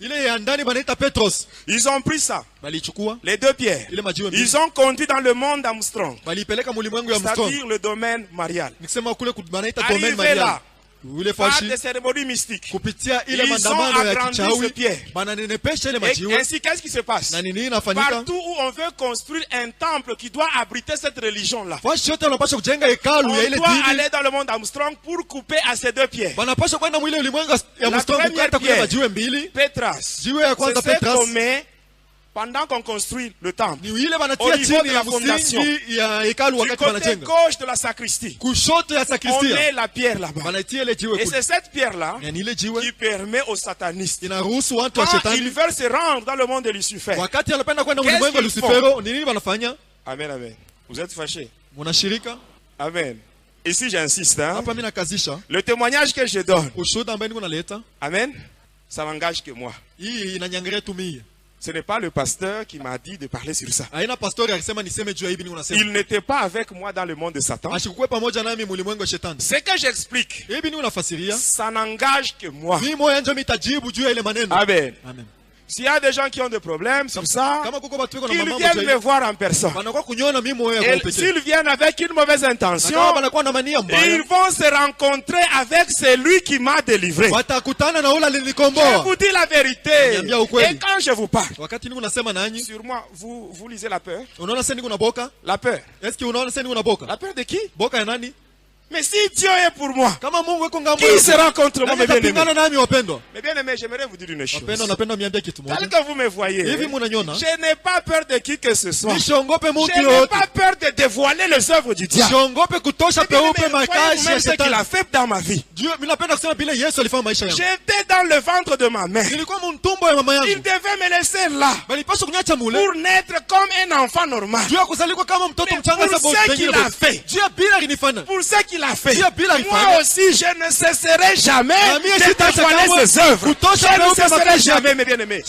Ils ont pris ça, les deux pierres. Ils ont conduit dans le monde d'Armstrong, c'est-à-dire le domaine marial. Arrivé là, par des cérémonies mystiques, ils ont agrandi ce pierre. Et ainsi, qu'est-ce qui se passe? Partout où on veut construire un temple qui doit abriter cette religion-là, on doit aller dans le monde d'Armstrong pour couper à ces deux pierres. La première pierre, Pétras, c'est ce qu'on met pendant qu'on construit le temple, au niveau de la fondation, du côté gauche de la sacristie, on met la pierre là-bas. Et c'est cette pierre-là qui permet aux satanistes, quand ils veulent se rendre dans le monde de Lucifer, qu'est-ce qu'ils font? Amen, amen. Vous êtes fâchés? Amen. Ici j'insiste, hein? Le témoignage que je donne, amen, ça n'engage que moi. Ce n'est pas le pasteur qui m'a dit de parler sur ça. Il n'était pas avec moi dans le monde de Satan. Ce que j'explique, ça n'engage que moi. Amen. Amen. S'il y a des gens qui ont des problèmes sur ça, qu'ils viennent me voir en personne. Et s'ils viennent avec une mauvaise intention, ils vont se rencontrer avec celui qui m'a délivré. Je vous dis la vérité. Et quand je vous parle, sur moi, vous lisez la peur. La peur. La peur de qui? Mais si Dieu est pour moi, qui sera contre moi, mes bien-aimés? Mes bien-aimés, j'aimerais vous dire une chose. Tel que vous me voyez, je n'ai pas peur de qui que ce soit. Je n'ai pas peur de dévoiler les œuvres du diable. Même ce qu'il a fait dans ma vie. J'étais dans le ventre de ma mère. Il devait me laisser là pour naître comme un enfant normal. Mais pour ce qu'il a fait, pour ce qu'il a fait, moi aussi je ne cesserai jamais de dévoiler ses œuvres. Je ne cesserai jamais, mes bien-aimés.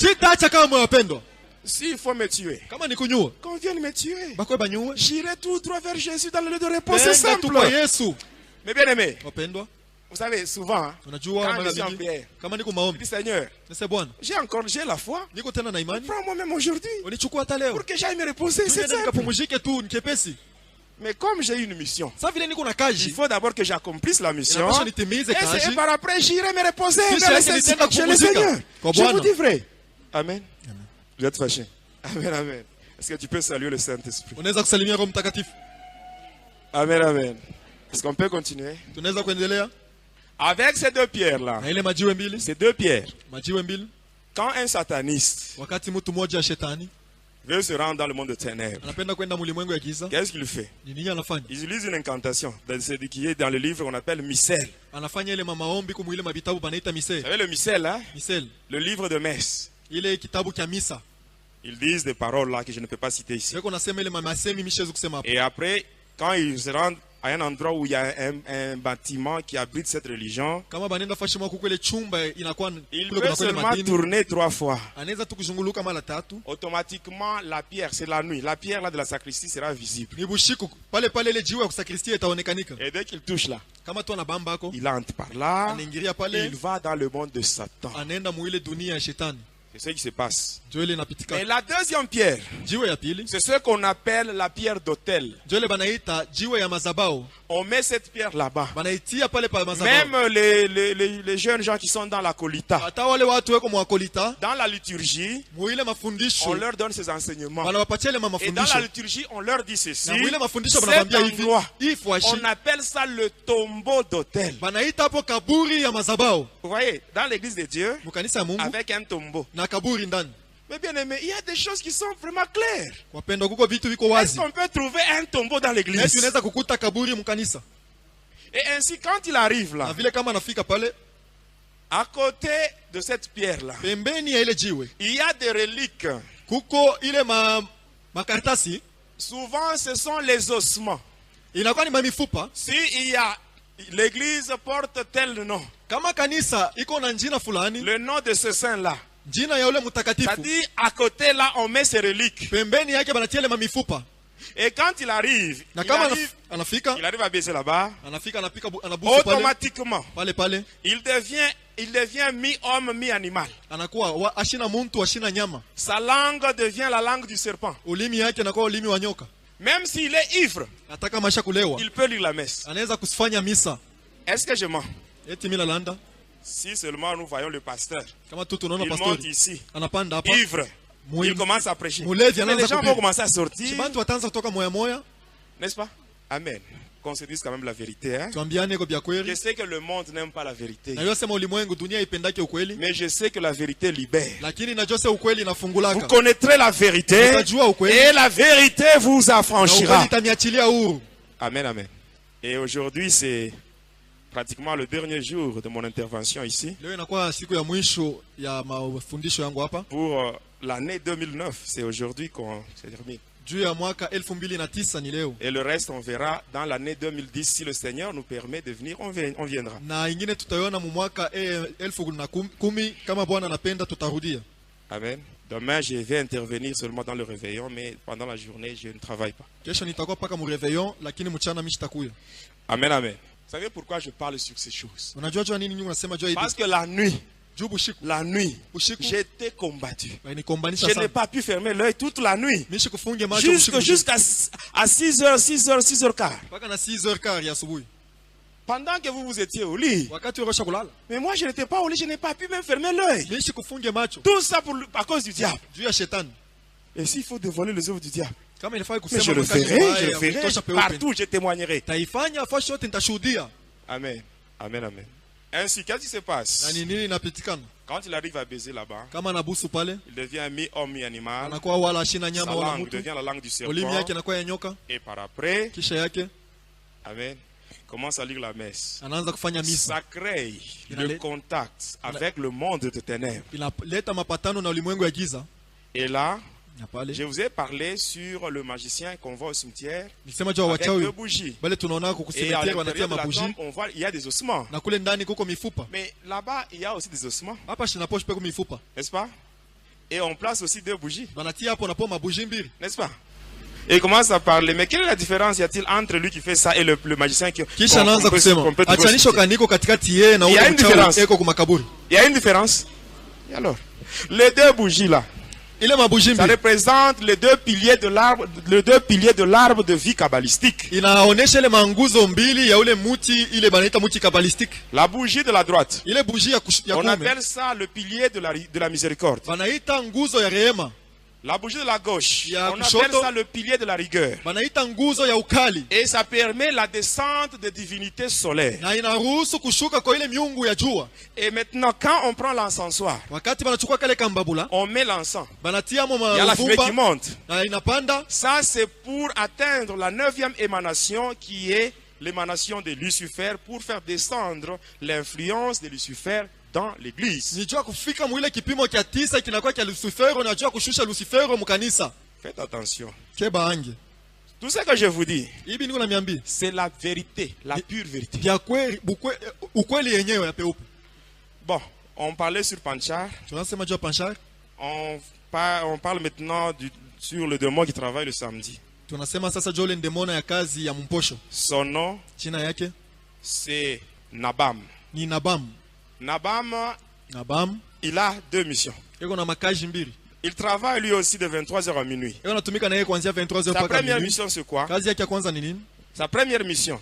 S'il faut me tuer, qu'on vienne me tuer, j'irai tout droit vers Jésus dans le lieu de repos. C'est simple. Mes bien-aimés, vous savez, souvent, quand je suis en prière, je dis Seigneur, j'ai la foi. Prends-moi même aujourd'hui pour que j'aille me reposer. C'est simple. Mais comme j'ai une mission, il faut d'abord que j'accomplisse la mission. Et par après, j'irai me reposer chez le Seigneur. Je vous dis vrai. Amen. Vous êtes fâchés. Amen, amen. Est-ce que tu peux saluer le Saint-Esprit? Amen, amen. Est-ce qu'on peut continuer? Avec ces deux pierres-là, ces deux pierres, quand un sataniste veut se rendre dans le monde de ténèbres, qu'est-ce qu'il fait? Il utilise une incantation qui est dans le livre qu'on appelle Missel. Vous savez le Missel, hein? Le livre de messe. Ils disent des paroles là que je ne peux pas citer ici. Et après, quand ils se rendent à un endroit où il y a un bâtiment qui abrite cette religion, il peut seulement tourner 3 fois. Automatiquement, la pierre, c'est la nuit. La pierre là de la sacristie sera visible. Et dès qu'il touche là, il entre par là, il va dans le monde de Satan. C'est ce qui se passe. Et la deuxième pierre, c'est ce qu'on appelle la pierre d'autel. On met cette pierre là-bas. Même les jeunes gens qui sont dans la kolita, dans la liturgie, on leur donne ces enseignements. Et dans la liturgie, on leur dit ceci. Cet endroit, on appelle ça le tombeau d'autel. Vous voyez, dans l'église de Dieu, avec un tombeau. Mais bien aimé, il y a des choses qui sont vraiment claires. Est-ce qu'on peut trouver un tombeau dans l'église? Et ainsi, quand il arrive là, à côté de cette pierre-là, il y a des reliques. Souvent, ce sont les ossements. Si il y a, l'église porte tel nom, le nom de ce saint-là, c'est-à-dire à côté là, on met ses reliques. Et quand il arrive à baisser là-bas, automatiquement, il devient mi-homme, mi-animal. Sa langue devient la langue du serpent. Même s'il est ivre, il peut lire la messe. Est-ce que je mens? Si seulement nous voyons le pasteur, il monte ici, ivre, il commence à prêcher. Mais les gens vont commencer à sortir. N'est-ce pas? Amen. Qu'on se dise quand même la vérité. Hein? Je sais que le monde n'aime pas la vérité. Mais je sais que la vérité libère. Vous connaîtrez la vérité et la vérité vous affranchira. Amen, amen. Et aujourd'hui, c'est pratiquement le dernier jour de mon intervention ici. Pour l'année 2009, c'est aujourd'hui qu'on se termine. Et le reste, on verra dans l'année 2010. Si le Seigneur nous permet de venir, on viendra. Amen. Demain, je vais intervenir seulement dans le réveillon, mais pendant la journée, je ne travaille pas. Amen, amen. Vous savez pourquoi je parle sur ces choses? Parce que la nuit, j'étais combattu. Je n'ai pas pu fermer l'œil toute la nuit. Jusqu'à 6h15. Pendant que vous étiez au lit. Mais moi je n'étais pas au lit, je n'ai pas pu même fermer l'œil. Tout ça à cause du diable. Et s'il faut dévoiler les œuvres du diable, mais je le ferai, partout je témoignerai. Amen, amen, amen. Ainsi, qu'est-ce qui se passe? Quand il arrive à baiser là-bas, il devient mi-homme, mi-animal. Sa langue devient la langue du serpent. Et par après, amen, commence à lire la messe. Ça crée le contact avec le monde de ténèbres. Et là, je vous ai parlé sur le magicien qu'on voit au cimetière avec 2 bougies. Et à l'intérieur de la tombe, on voit il y a des ossements. Mais là-bas, il y a aussi des ossements. N'est-ce pas? Et on place aussi 2 bougies. N'est-ce pas? Et il commence à parler. Mais quelle est la différence y a-t-il entre lui qui fait ça et le magicien qui peut il y a une différence. Il y a une différence. Et alors, les 2 bougies là, ça représente les 2 piliers de l'arbre de vie kabbalistique. La bougie de la droite, on appelle ça le pilier de la miséricorde. La bougie de la gauche, on appelle ça le pilier de la rigueur. Et ça permet la descente des divinités solaires. Et maintenant, quand on prend l'encensoir, on met l'encens. Il y a la fumée qui monte. Ça, c'est pour atteindre la 9e émanation qui est l'émanation de Lucifer, pour faire descendre l'influence de Lucifer dans l'église. Faites attention. Tout ce que je vous dis, c'est la vérité, la pure vérité. Bon, on parlait sur Panchar. On parle maintenant sur le démon qui travaille le samedi. Son nom, c'est Nabam. Nabam, il a 2 missions. Il travaille lui aussi de 23h à minuit. Sa première mission c'est quoi? Sa première mission,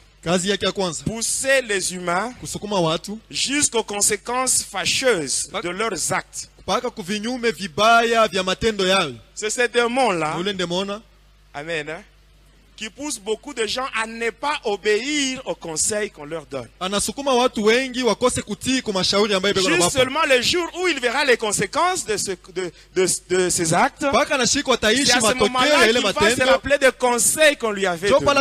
pousser les humains jusqu'aux conséquences fâcheuses de leurs actes. C'est ces démons-là, amen, hein, qui poussent beaucoup de gens à ne pas obéir aux conseils qu'on leur donne. Juste seulement le jour où il verra les conséquences de ses actes, c'est à ce moment-là qu'il va se rappeler des conseils qu'on lui avait donnés. On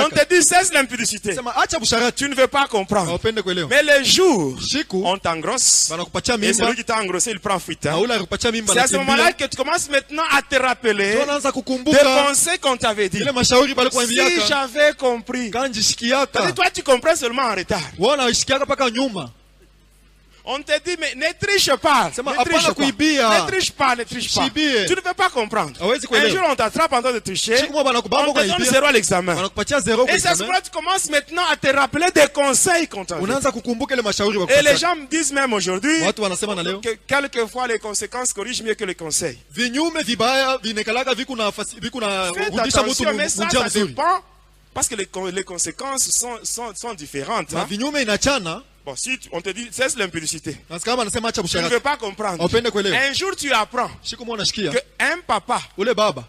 te dit cesse l'impudicité. Tu ne veux pas comprendre. Mais le jour, on t'engrosse. Et celui qui t'a engrossé, il prend fuite. C'est à ce moment-là que tu commences maintenant à te rappeler des conseils qu'on t'avait dit. Si j'avais compris. Toi tu comprends seulement en retard. On te dit mais ne triche pas. Ne triche pas. Tu ne peux pas comprendre. Un jour on t'attrape en train de tricher. On te donne 0 à l'examen. Et c'est ce que tu commences maintenant à te rappeler des conseils qu'on t'a dit. Et les gens me disent même aujourd'hui que quelquefois les conséquences corrigent mieux que les conseils. Faites attention, mais ça dépend. Parce que les conséquences sont différentes. Bon, si on te dit, cesse l'impudicité. Tu ne veux pas comprendre. Un jour, tu apprends qu'un papa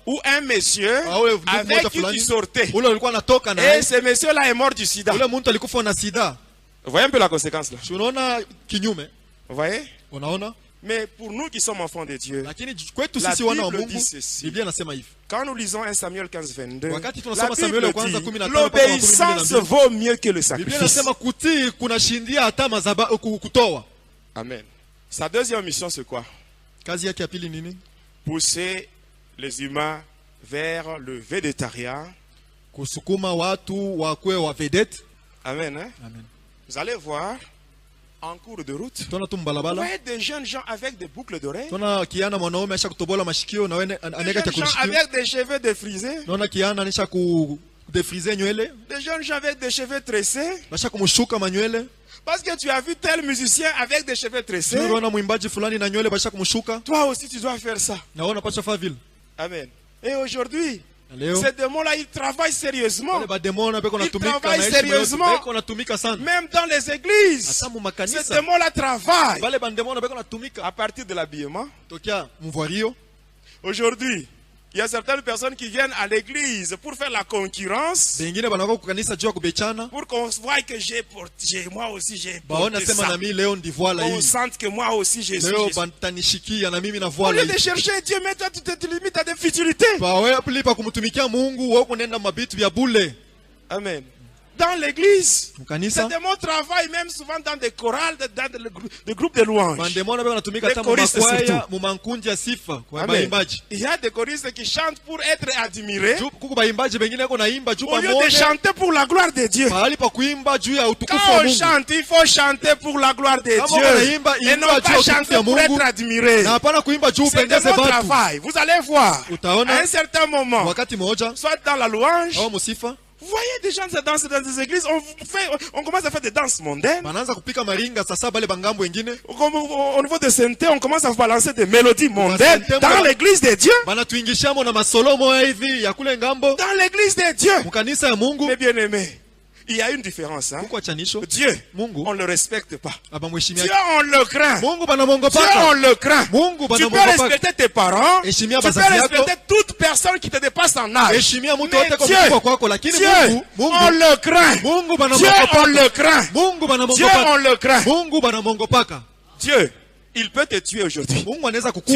ou un monsieur avec qui tu sortais, et ce monsieur-là est mort du sida. Vous voyez un peu la conséquence là? Vous voyez? Mais pour nous qui sommes enfants de Dieu, la Bible dit ceci. Quand nous lisons 1 Samuel 15, 22, la Bible dit l'obéissance vaut mieux que le sacrifice. Amen. Sa deuxième mission c'est quoi? Pousser les humains vers le végétariat. Amen. Hein? Amen. Vous allez voir. En cours de route, vous voyez des jeunes gens avec des boucles d'oreilles, des jeunes gens avec des cheveux défrisés, des jeunes gens avec des cheveux tressés, parce que tu as vu tel musicien avec des cheveux tressés, toi aussi tu dois faire ça. Amen. Et aujourd'hui, ces démons-là, ils travaillent sérieusement. Ils travaillent sérieusement. Même dans les églises. Ces démons-là travaillent. À partir de l'habillement. Aujourd'hui, il y a certaines personnes qui viennent à l'église pour faire la concurrence. Pour qu'on voit que moi aussi j'ai porté ça. On sente que moi aussi j'ai su. Au lieu de chercher Dieu, mais toi tu te limites à des futilités. Amen. Dans l'église, ces démons travaillent même souvent dans des chorales, dans des groupes de louanges. Les choristes surtout. Il y a des choristes qui chantent pour être admirés. Au lieu de chanter pour la gloire de Dieu. Quand on chante, il faut chanter pour la gloire de Dieu. Et non pas chanter pour être admiré. Ces démons travaillent. Vous allez voir. À un certain moment, soit dans la louange, vous voyez des gens qui dansent dans des églises, on commence à faire des danses mondaines. Au niveau de synthé, on commence à balancer des mélodies mondaines dans l'église de Dieu. Dans l'église de Dieu. Mais bien aimé, il y a une différence. Hein? Dieu, on ne le respecte pas. Dieu, on le craint. Dieu, on le craint. Tu peux respecter tes parents. Tu peux respecter toute personne qui te dépasse en âge. Mais Dieu, on le craint. Dieu, on le craint. Dieu, on le craint. Dieu, il peut te tuer aujourd'hui. Tu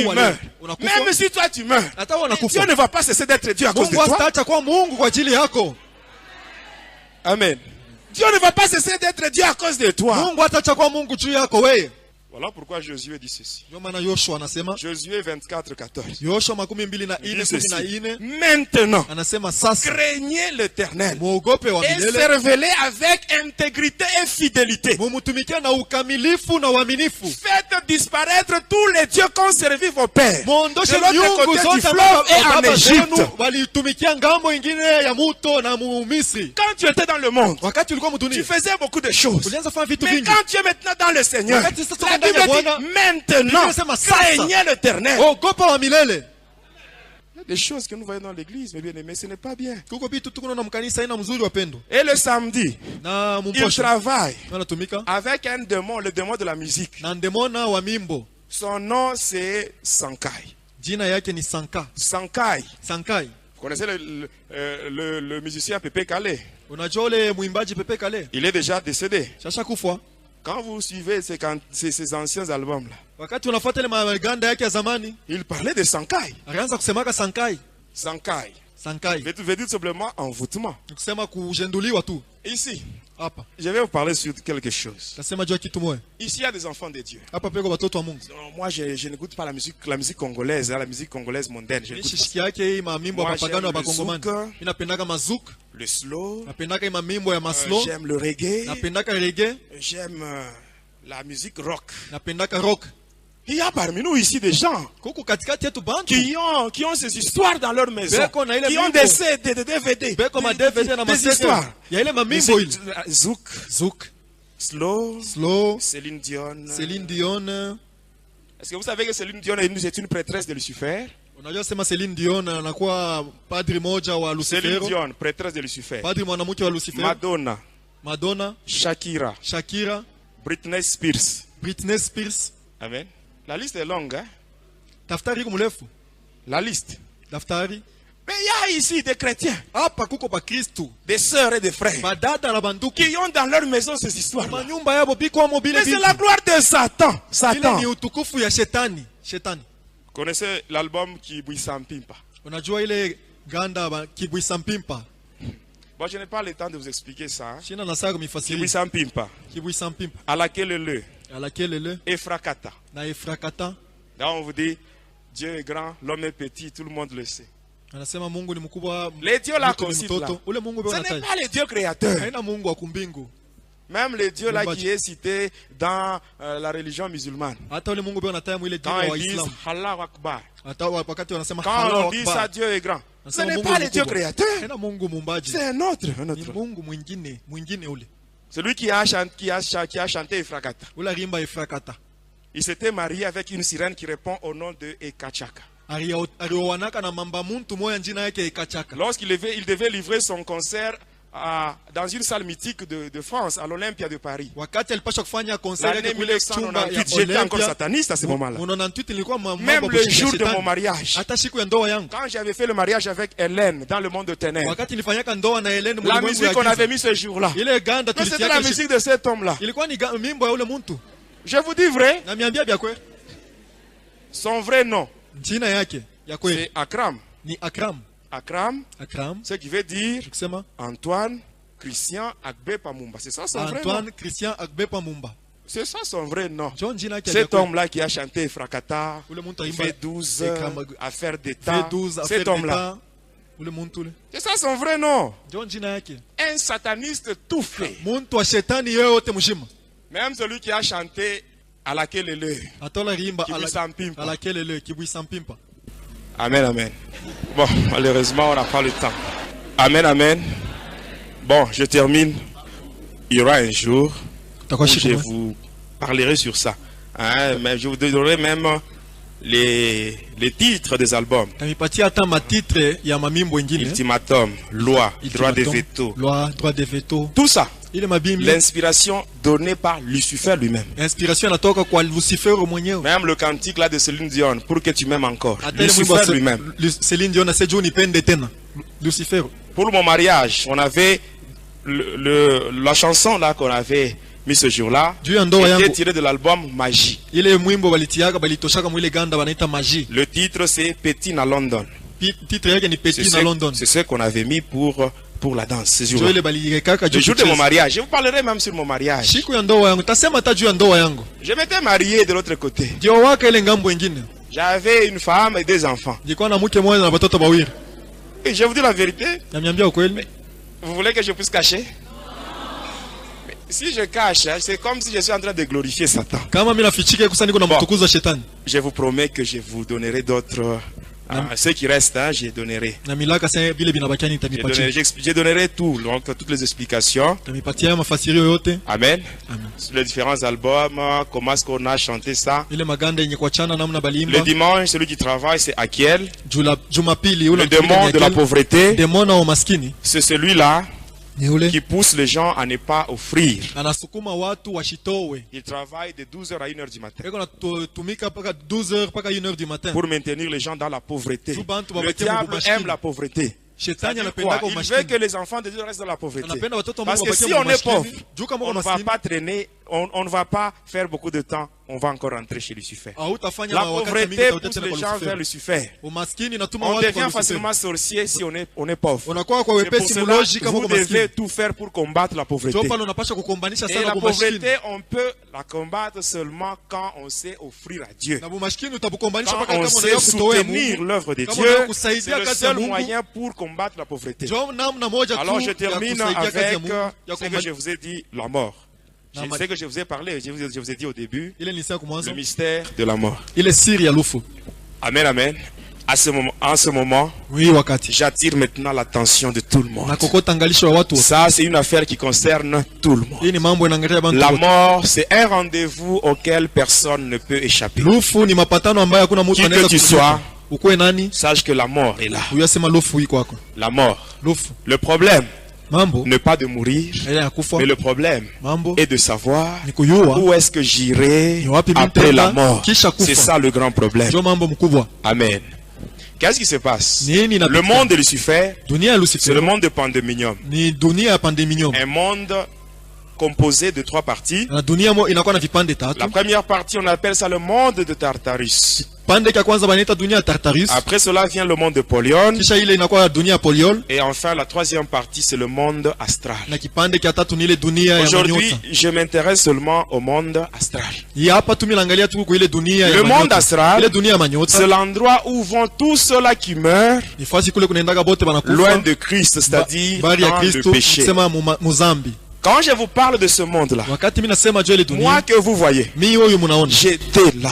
meurs. Même si toi tu meurs, Dieu ne va pas cesser d'être Dieu à cause de toi. Amen. Dieu ne va pas cesser d'être Dieu à cause de toi. Voilà pourquoi Josué dit ceci. Josué 24, 14. Maintenant, craignez l'Éternel et servez-le avec intégrité et fidélité. Faites disparaître tous les dieux qu'ont servi vos pères de l'autre côté du fleuve et en Égypte. Quand tu étais dans le monde, tu faisais beaucoup de choses. Mais quand tu es maintenant dans le Seigneur, la Bible dit maintenant, craignez l'Éternel. Il y a des choses que nous voyons dans l'église, mes bien-aimés, ce n'est pas bien. Et le samedi, il travaille avec un démon, le démon de la musique. Son nom c'est Sankai. Sankai. Vous connaissez le musicien Pepe Kale? Il est déjà décédé. Quand vous suivez ces anciens albums-là, il parlait de Sankai. Sankai. Veut dire simplement envoûtement. Ici, je vais vous parler sur quelque chose. Ici, il y a des enfants de Dieu. Moi, je n'écoute pas la musique congolaise, la musique congolaise mondaine. Moi, j'aime le zouk, le slow, j'aime le reggae, j'aime la musique rock. Il y a parmi nous ici des gens qui ont ces histoires dans leur maison, qui ont des CD, des DVD, des histoires. Zouk, slow, Céline Dion. Est-ce que vous savez que Céline Dion est une prêtresse de Lucifer? Céline Dion, prêtresse de Lucifer. Madonna, Shakira, Britney Spears. Amen. La liste est longue, hein? La liste. Mais il y a ici des chrétiens, des sœurs et des frères, qui ont dans leur maison ces histoires. Mais c'est la gloire de Satan. Vous connaissez l'album Kibwisa Mpimpa? Bon, je n'ai pas le temps de vous expliquer ça. Kibwisa Mpimpa. À laquelle le Efrakata. Là, on vous dit, Dieu est grand, l'homme est petit, tout le monde le sait. Les dieux là qu'on cite là, ce n'est pas les dieux créateurs. Même les dieux là qui est cité dans la religion musulmane. Quand ils disent Allah Akbar, quand on dit ça, Dieu est grand, ce n'est pas les dieux créateurs. C'est un autre. Celui qui a chanté Efrakata. Il s'était marié avec une sirène qui répond au nom de Ekachaka. Lorsqu'il devait livrer son concert dans une salle mythique de France, à l'Olympia de Paris. L'année 1998, j'étais encore sataniste à ce moment-là. Même le jour de mon mariage, quand j'avais fait le mariage avec Hélène dans le monde de ténèbres, la musique qu'on avait mis ce jour-là, c'était la musique de cet homme-là. Je vous dis vrai, son vrai nom, c'est Akram. Akram, ce qui veut dire Antoine Christian Agbe Pamumba. C'est ça son vrai nom. Antoine Christian Agbe Pamumba. C'est ça son vrai nom. Cet homme-là qui a chanté Frakata, V12, Affaire d'État. Cet homme-là. C'est ça son vrai nom. Un sataniste tout fait. Même celui qui a chanté à laquelle Amen, amen. Bon, malheureusement, on n'a pas le temps. Amen, amen. Bon, je termine. Il y aura un jour où je vous parlerai sur ça. Hein, mais je vous donnerai même les titres des albums. Ultimatum, loi, droit de veto. Tout ça. L'inspiration donnée par Lucifer lui-même. Même le cantique là de Céline Dion, pour que tu m'aimes encore. Lucifer lui-même. Pour mon mariage, on avait la chanson là qu'on avait mis ce jour-là était tirée de l'album Magie. Le titre c'est Petit à London. C'est ce qu'on avait mis pour pour la danse ce jour. Le jour de mon mariage. Je vous parlerai même sur mon mariage. Je m'étais marié de l'autre côté. J'avais une femme et 2 enfants. Et je vous dis la vérité. Vous voulez que je puisse cacher? Mais si je cache, c'est comme si je suis en train de glorifier Satan. Je vous promets que je vous donnerai d'autres. Ceux qui restent, je donnerai. Je donnerai tout, donc toutes les explications. Amen. Sur les différents albums, comment est-ce qu'on a chanté ça. Le dimanche, celui qui travaille, c'est Akiel. Le démon de la pauvreté, c'est celui-là qui pousse les gens à ne pas offrir. Il travaille de 12h à 1h du matin pour maintenir les gens dans la pauvreté. Le diable aime la pauvreté. Il veut que les enfants de Dieu restent dans la pauvreté. Parce que si on est pauvre, on ne va pas traîner, on ne va pas faire beaucoup de temps, on va encore rentrer chez Lucifer. La pauvreté pousse les gens vers Lucifer. On devient facilement sorcier si on est pauvre. C'est pour cela que vous devez tout faire pour combattre la pauvreté. Et la pauvreté, on peut la combattre seulement quand on sait offrir à Dieu. Quand on sait soutenir l'œuvre de Dieu, c'est le seul moyen pour combattre la pauvreté. Alors je termine avec ce que je vous ai dit, la mort. C'est ce que je vous ai parlé, je vous ai dit au début, le mystère de la mort. Amen, amen. En ce moment, j'attire maintenant l'attention de tout le monde. Ça, c'est une affaire qui concerne tout le monde. La mort, c'est un rendez-vous auquel personne ne peut échapper. Qui que tu sois, sache que la mort est là. La mort. Le problème n'est pas de mourir, mais le problème est de savoir où est-ce que j'irai après la mort. C'est ça le grand problème. Amen. Qu'est-ce qui se passe? Le monde de Lucifer, c'est le monde de Pandémonium. Un monde composé de 3 parties. La première partie, on appelle ça le monde de Tartarus. Après cela vient le monde de Polion. Et enfin, la 3e partie, c'est le monde astral. Aujourd'hui, je m'intéresse seulement au monde astral. Le monde astral, c'est l'endroit où vont tous ceux-là qui meurent loin de Christ, c'est-à-dire dans le péché. Quand je vous parle de ce monde-là, moi que vous voyez, j'étais là.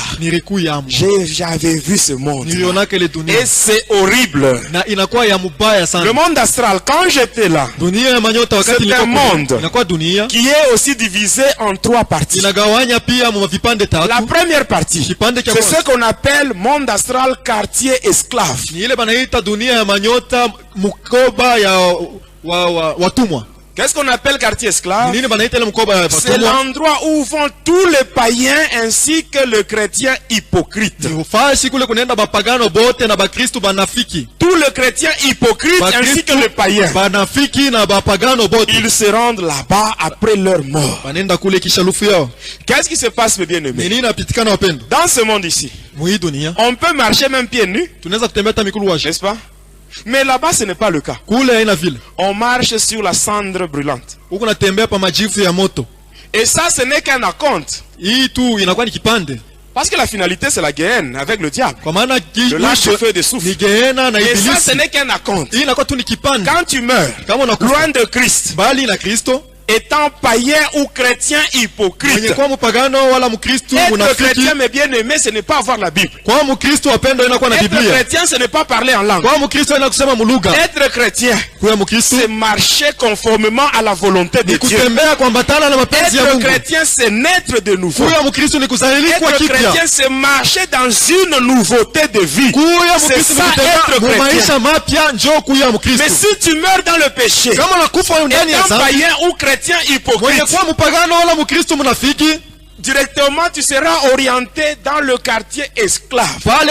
J'avais vu ce monde. Et c'est horrible. Le monde astral, quand j'étais là, c'est un monde qui est aussi divisé en 3 parties. La première partie, c'est ce qu'on appelle monde astral quartier esclave. Qu'est-ce qu'on appelle quartier esclave? C'est l'endroit où vont tous les païens ainsi que le chrétien hypocrite. Tous les chrétiens hypocrites ainsi que les païens. Ils se rendent là-bas après leur mort. Qu'est-ce qui se passe, mes bien-aimés? Dans ce monde ici, on peut marcher même pieds nus, n'est-ce pas? Mais là-bas, ce n'est pas le cas. On marche sur la cendre brûlante. Et ça, ce n'est qu'un acompte. Parce que la finalité, c'est la guerre avec le diable. Le lâche-feu de souffle. Et ça, ce n'est qu'un acompte. Quand tu meurs, loin de Christ, étant païen ou chrétien hypocrite. Être chrétien mais bien aimé, ce n'est pas avoir la Bible. Être chrétien, ce n'est pas parler en langue. Être chrétien, c'est marcher conformément à la volonté de Dieu. Être chrétien, c'est naître de nouveau. Être chrétien, c'est marcher dans une nouveauté de vie. C'est ça être chrétien. Mais si tu meurs dans le péché, étant païen ou chrétien hypocrite, directement tu seras orienté dans le quartier esclave. Et là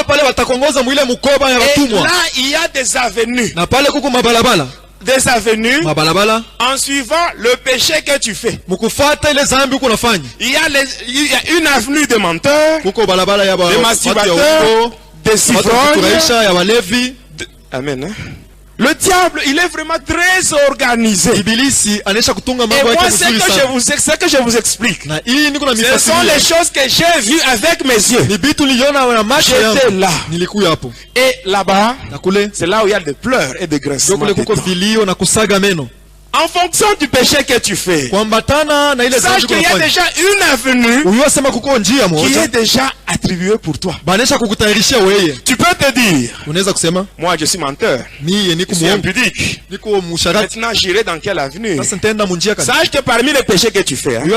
il y a des avenues. Des avenues en suivant le péché que tu fais. Il y a une avenue de menteurs, de masturbateurs, de ivrognes. Amen. Le diable, il est vraiment très organisé. Et moi, c'est que je vous explique. Ce sont les choses que j'ai vues avec mes yeux. J'étais là. Et là-bas, c'est là où il y a des pleurs et des grincements. En fonction du péché que tu fais, sache qu'il y a déjà une avenue qui est déjà attribuée pour toi. Tu peux te dire, moi je suis menteur, je suis impudique. Maintenant j'irai dans quelle avenue? Sache que parmi les péchés que tu fais, il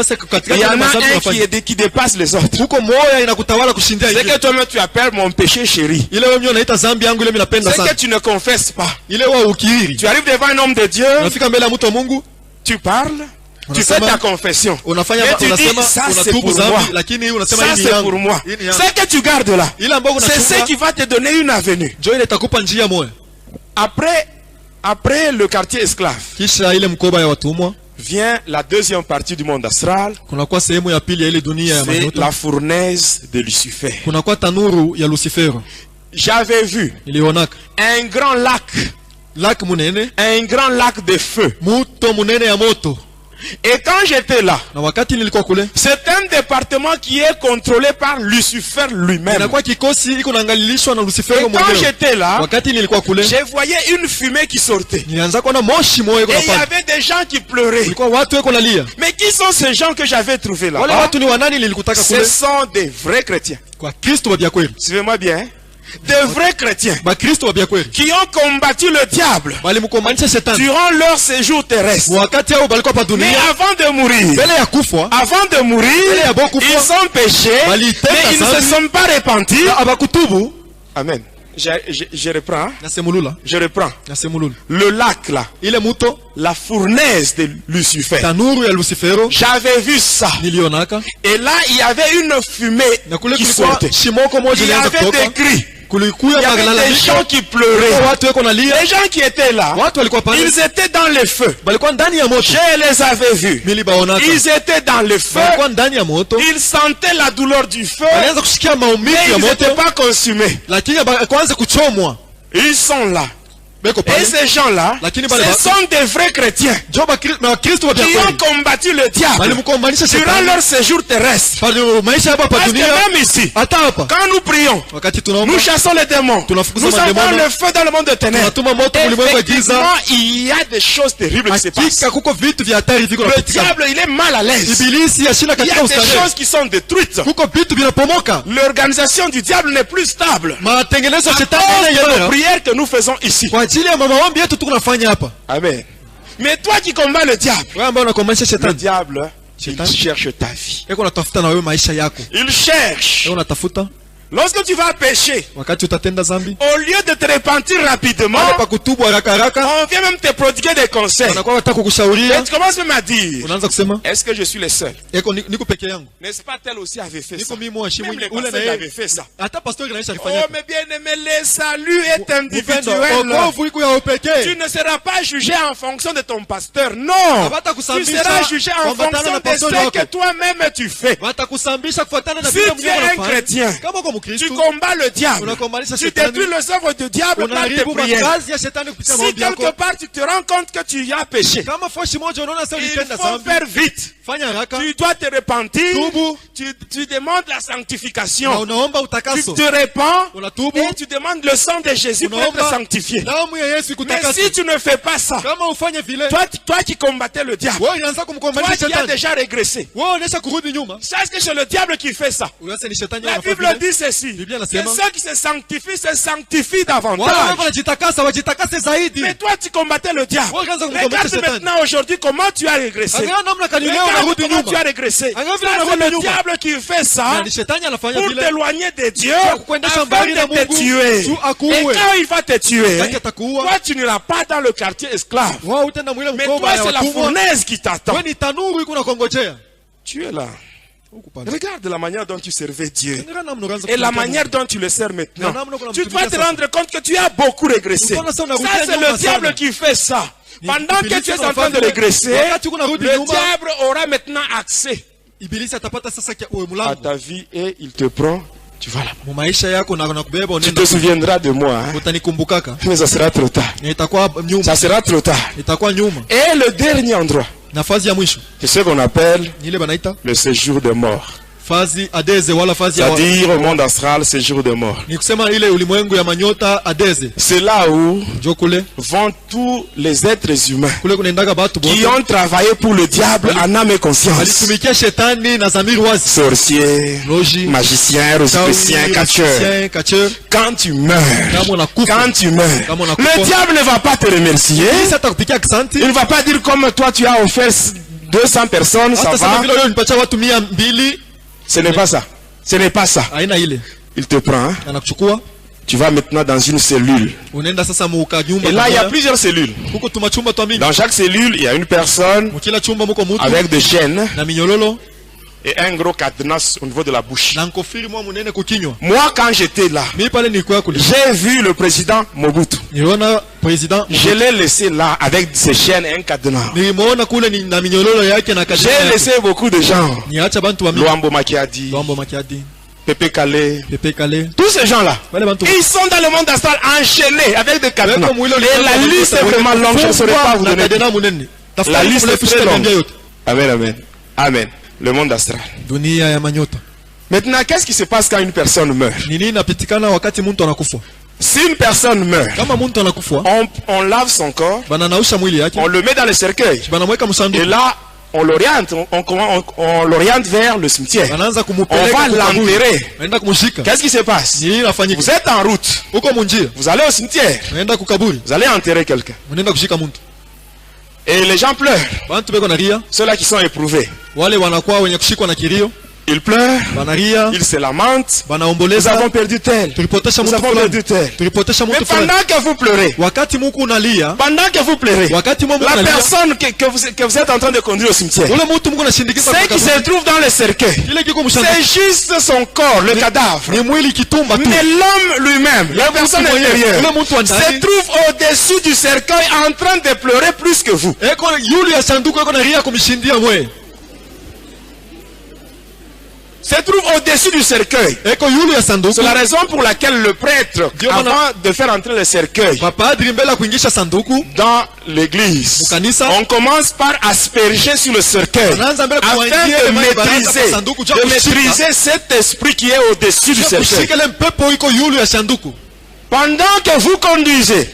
y en a un qui dépasse les autres. C'est que toi-même tu appelles mon péché chéri. C'est que tu ne confesses pas. Tu arrives devant un homme de Dieu, tu parles, tu fais ta confession. Et tu dis, ça c'est pour moi. Ça c'est pour moi. Ce que tu gardes là, c'est ce qui va te donner une avenue. Après le quartier esclave, vient la deuxième partie du monde astral. C'est la fournaise de Lucifer. J'avais vu un grand lac. Un grand lac de feu. Et quand j'étais là, c'est un département qui est contrôlé par Lucifer lui-même. Et quand j'étais là, je voyais une fumée qui sortait. Et il y avait des gens qui pleuraient. Mais qui sont ces gens que j'avais trouvés là? Ce sont des vrais chrétiens. Suivez-moi bien. Des vrais chrétiens qui ont combattu le diable durant leur séjour terrestre. Mais avant de mourir, ils ont péché, mais ils ne se sont pas repentis. Amen. Je reprends. Je reprends. Le lac là, la fournaise de Lucifer. J'avais vu ça. Et là, il y avait une fumée qui sortait. Il y avait des cris. Il y avait des gens qui pleuraient. Les gens qui étaient là, ils étaient dans le feu. Je les avais vus. Ils étaient dans le feu. Ils sentaient la douleur du feu. Mais ils n'étaient pas consumés. Ils sont là. Et ces gens-là, ce sont des vrais chrétiens qui ont combattu le diable durant leur séjour terrestre. Parce que même ici, quand nous prions, nous chassons les démons, nous avons le feu dans le monde de ténèbres. Effectivement, il y a des choses terribles qui se passent. Le diable, il est mal à l'aise. Il y a des choses qui sont détruites. L'organisation du diable n'est plus stable. À cause de nos prières que nous faisons ici. Amen. Mais toi qui combats le diable, il cherche ta vie. Il cherche. Lorsque tu vas pécher, au lieu de te repentir rapidement, on vient même te prodiguer des conseils. Et tu commences même à dire, est-ce que je suis le seul? N'est-ce pas tel aussi avait fait ça? Même les pasteurs avaient fait ça. Oh mais bien aimé, le salut est individuel. Tu ne seras pas jugé en fonction de ton pasteur. Non. Tu seras jugé en fonction de ce que toi-même tu fais. Si tu es un chrétien, tu combats le diable. Tu détruis les œuvres du diable par tes prières. Si quelque part tu te rends compte que tu y as péché, il faut faire vite. Tu dois te repentir. Tu demandes la sanctification. Tu te répands et tu demandes le sang de Jésus pour être sanctifié. Mais si tu ne fais pas ça, toi qui combattais le diable, toi qui as déjà régressé, sache que c'est le diable qui fait ça. La Bible dit ceci, que ceux qui se sanctifient davantage. Mais toi tu combattais le diable. Regarde maintenant aujourd'hui comment tu as régressé. Comment tu as régressé. C'est le diable qui fait ça pour t'éloigner de Dieu afin de te tuer. Et quand il va te tuer, toi tu n'iras pas dans le quartier esclave. Mais toi c'est la fournaise qui t'attend. Tu es là. Regarde la manière dont tu servais Dieu et la manière dont tu le sers maintenant. Tu dois te rendre compte que tu as beaucoup régressé. Ça c'est le diable qui fait ça. Pendant que tu es en train de régresser, le diable aura maintenant accès à ta vie et il te prend. tu vas là. Tu te souviendras de moi, hein? Mais ça sera trop tard. Ça sera trop tard. Et le dernier endroit, c'est ce qu'on appelle le séjour de mort. C'est-à-dire au monde astral, séjour de mort. C'est là où vont tous les êtres humains qui ont travaillé pour le diable en âme et conscience. Sorciers, magiciens, rosicruciens, catcheurs. Quand tu meurs, le diable ne va pas te remercier. Il ne va pas dire comme toi tu as offert 200 personnes, ça va. Ce n'est pas ça. Ce n'est pas ça. Il te prend. Hein? Tu vas maintenant dans une cellule. Et là, il y a plusieurs cellules. Dans chaque cellule, il y a une personne avec des chaînes et un gros cadenas au niveau de la bouche. Moi, quand j'étais là, j'ai vu le président Mobutu. Je l'ai laissé là avec ses chaînes et un cadenas. J'ai laissé beaucoup de gens. Luambo Makiadi, Pepe Kale, tous ces gens-là, ils sont dans le monde astral enchaînés avec des cadenas. Et la liste est vraiment longue, je ne saurais pas vous donner. La liste est très longue. Amen, amen. Amen. Le monde astral. Maintenant, qu'est-ce qui se passe quand une personne meurt? Si une personne meurt, on lave son corps, on le met dans le cercueil. Et là, on l'oriente vers le cimetière. On va l'enterrer. Qu'est-ce qui se passe? Vous êtes en route. Vous allez au cimetière. Vous allez enterrer quelqu'un. Et les gens pleurent. Ceux-là qui sont éprouvés. Ils pleurent, ils se lamentent. Nous avons perdu tel. Nous avons perdu tel. Mais pendant que vous pleurez, la personne que vous êtes en train de conduire au cimetière, ce qui se trouve dans le cercueil, c'est juste son corps, le cadavre. Mais l'homme lui-même, la personne intérieure, se trouve au-dessus du cercueil en train de pleurer plus que vous. Se trouve au-dessus du cercueil. C'est la raison pour laquelle le prêtre, avant de faire entrer le cercueil dans l'église, on commence par asperger sur le cercueil afin de maîtriser cet esprit qui est au-dessus du cercueil. Pendant que vous conduisez,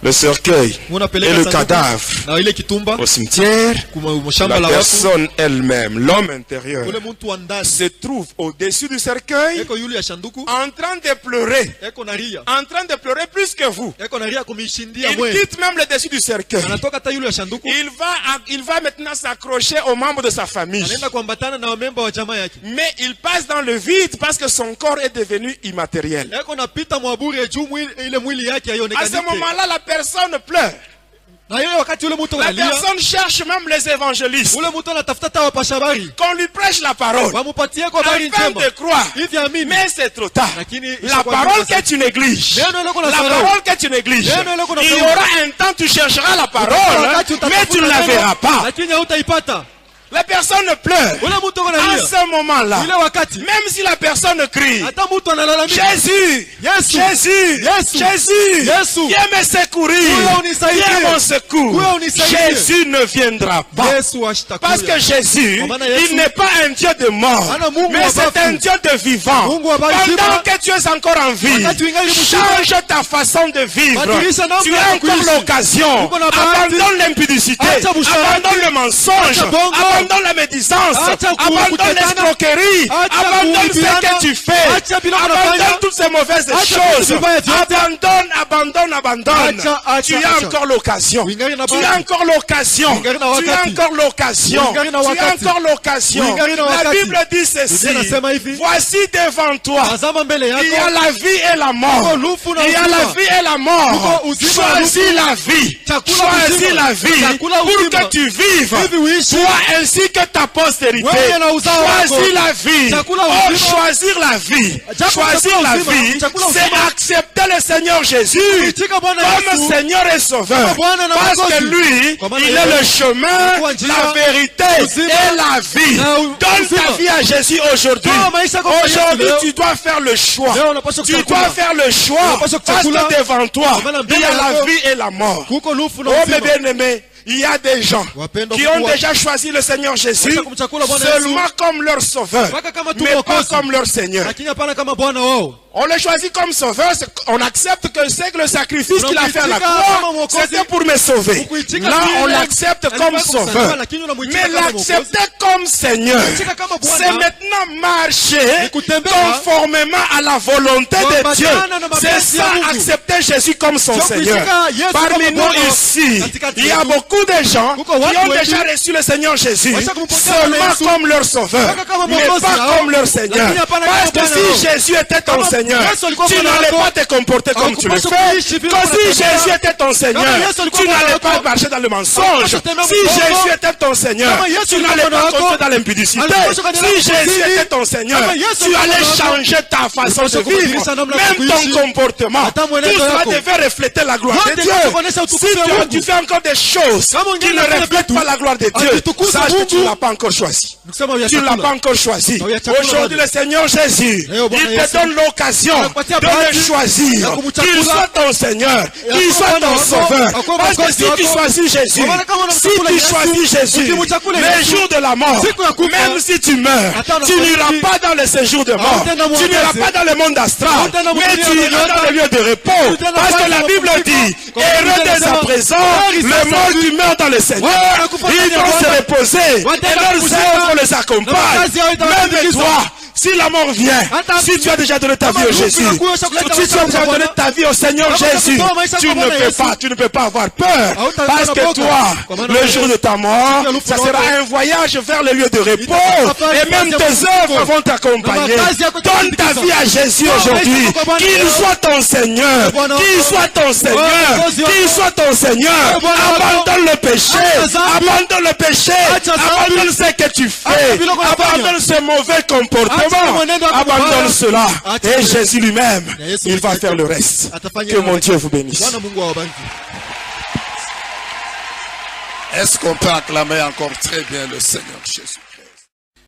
le cercueil et le cadavre au cimetière, la personne elle-même, l'homme intérieur, se trouve au-dessus du cercueil en train de pleurer, plus que vous. Il quitte même le dessus du cercueil. Il va maintenant s'accrocher aux membres de sa famille. Mais il passe dans le vide parce que son corps est devenu immatériel. À ce moment-là, la personne pleure. La personne cherche même les évangélistes qu'on lui prêche la parole afin de croire. Mais c'est trop tard. La parole que tu négliges, il y aura un temps tu chercheras la parole, mais tu ne la verras pas. La personne pleure. À ce moment-là, même si la personne crie, Jésus, viens me secourir, viens mon secours, Jésus ne viendra pas. Parce que Jésus, il n'est pas un Dieu de mort, mais c'est un Dieu de vivant. Pendant que tu es encore en vie, change ta façon de vivre. Tu as encore l'occasion. Abandonne l'impudicité, abandonne le mensonge, abandonne la médisance, abandonne l'escroquerie, abandonne ce que tu fais, abandonne toutes ces mauvaises choses, abandonne. Tu as encore l'occasion. La Bible dit ceci: voici devant toi, il y a la vie et la mort. Choisis la vie pour que tu vives. Sois ainsi que ta postérité. Choisis la vie. Oh, choisir la vie. Choisir la vie, c'est accepter le Seigneur Jésus comme Seigneur et Sauveur. Parce que lui, il est le chemin, la vérité et la vie. Donne ta vie à Jésus aujourd'hui. Aujourd'hui, tu dois faire le choix. Tu dois faire le choix. Parce que devant toi, il y a la vie et la mort. Oh, mes bien-aimés, il y a des gens qui ont déjà choisi le Seigneur Jésus seulement comme leur sauveur, mais pas comme leur Seigneur. On le choisit comme sauveur, on accepte que c'est que le sacrifice qu'il a fait à la croix, c'était pour me sauver. Là, on l'accepte comme sauveur. Mais l'accepter comme Seigneur, c'est maintenant marcher conformément à la volonté de Dieu. C'est ça, accepter Jésus comme son Seigneur. Parmi nous ici, il y a beaucoup de gens qui ont déjà reçu le Seigneur Jésus seulement comme leur sauveur, mais pas comme leur Seigneur. Parce que si Jésus était ton Seigneur, tu n'allais pas te comporter comme tu le fais. Si Jésus était ton Seigneur, tu n'allais pas marcher dans le mensonge. Si Jésus était ton Seigneur, tu n'allais pas continuer dans l'impudicité. Si Jésus était ton Seigneur, tu allais changer ta façon de vivre, même ton comportement. Tout cela devait refléter la gloire de Dieu. Si tu fais encore des choses qui ne reflètent pas la gloire de Dieu, sache que tu ne l'as pas encore choisi. Tu ne l'as pas encore choisi. Aujourd'hui, le Seigneur Jésus, il te donne l'occasion de le choisir, qu'il soit ton Seigneur, qu'il soit ton sauveur. Parce que si tu choisis Jésus, les jours de la mort, même si tu meurs, tu n'iras pas dans le séjour de mort, tu n'iras pas dans le monde astral, mais tu iras dans le lieu de repos. Parce que la Bible dit, heureux dès à présent, le mort qui meurt dans le Seigneur, ils vont se reposer, et leurs œuvres les accompagnent. Même toi, si la mort vient, si tu as déjà donné ta vie au Jésus, si tu as déjà donné ta vie au Seigneur Jésus, tu ne peux pas avoir peur. Parce que toi, le jour de ta mort, ça sera un voyage vers le lieu de repos. Et même tes œuvres vont t'accompagner. Donne ta vie à Jésus aujourd'hui. Qu'il soit ton Seigneur. Qu'il soit ton Seigneur. Qu'il soit ton Seigneur. Abandonne le péché. Abandonne le péché. Abandonne ce que tu fais. Abandonne ce mauvais comportement. Abandonne cela. Et Jésus lui-même, il va faire le reste. Que mon Dieu vous bénisse. Est-ce qu'on peut acclamer encore très bien le Seigneur Jésus?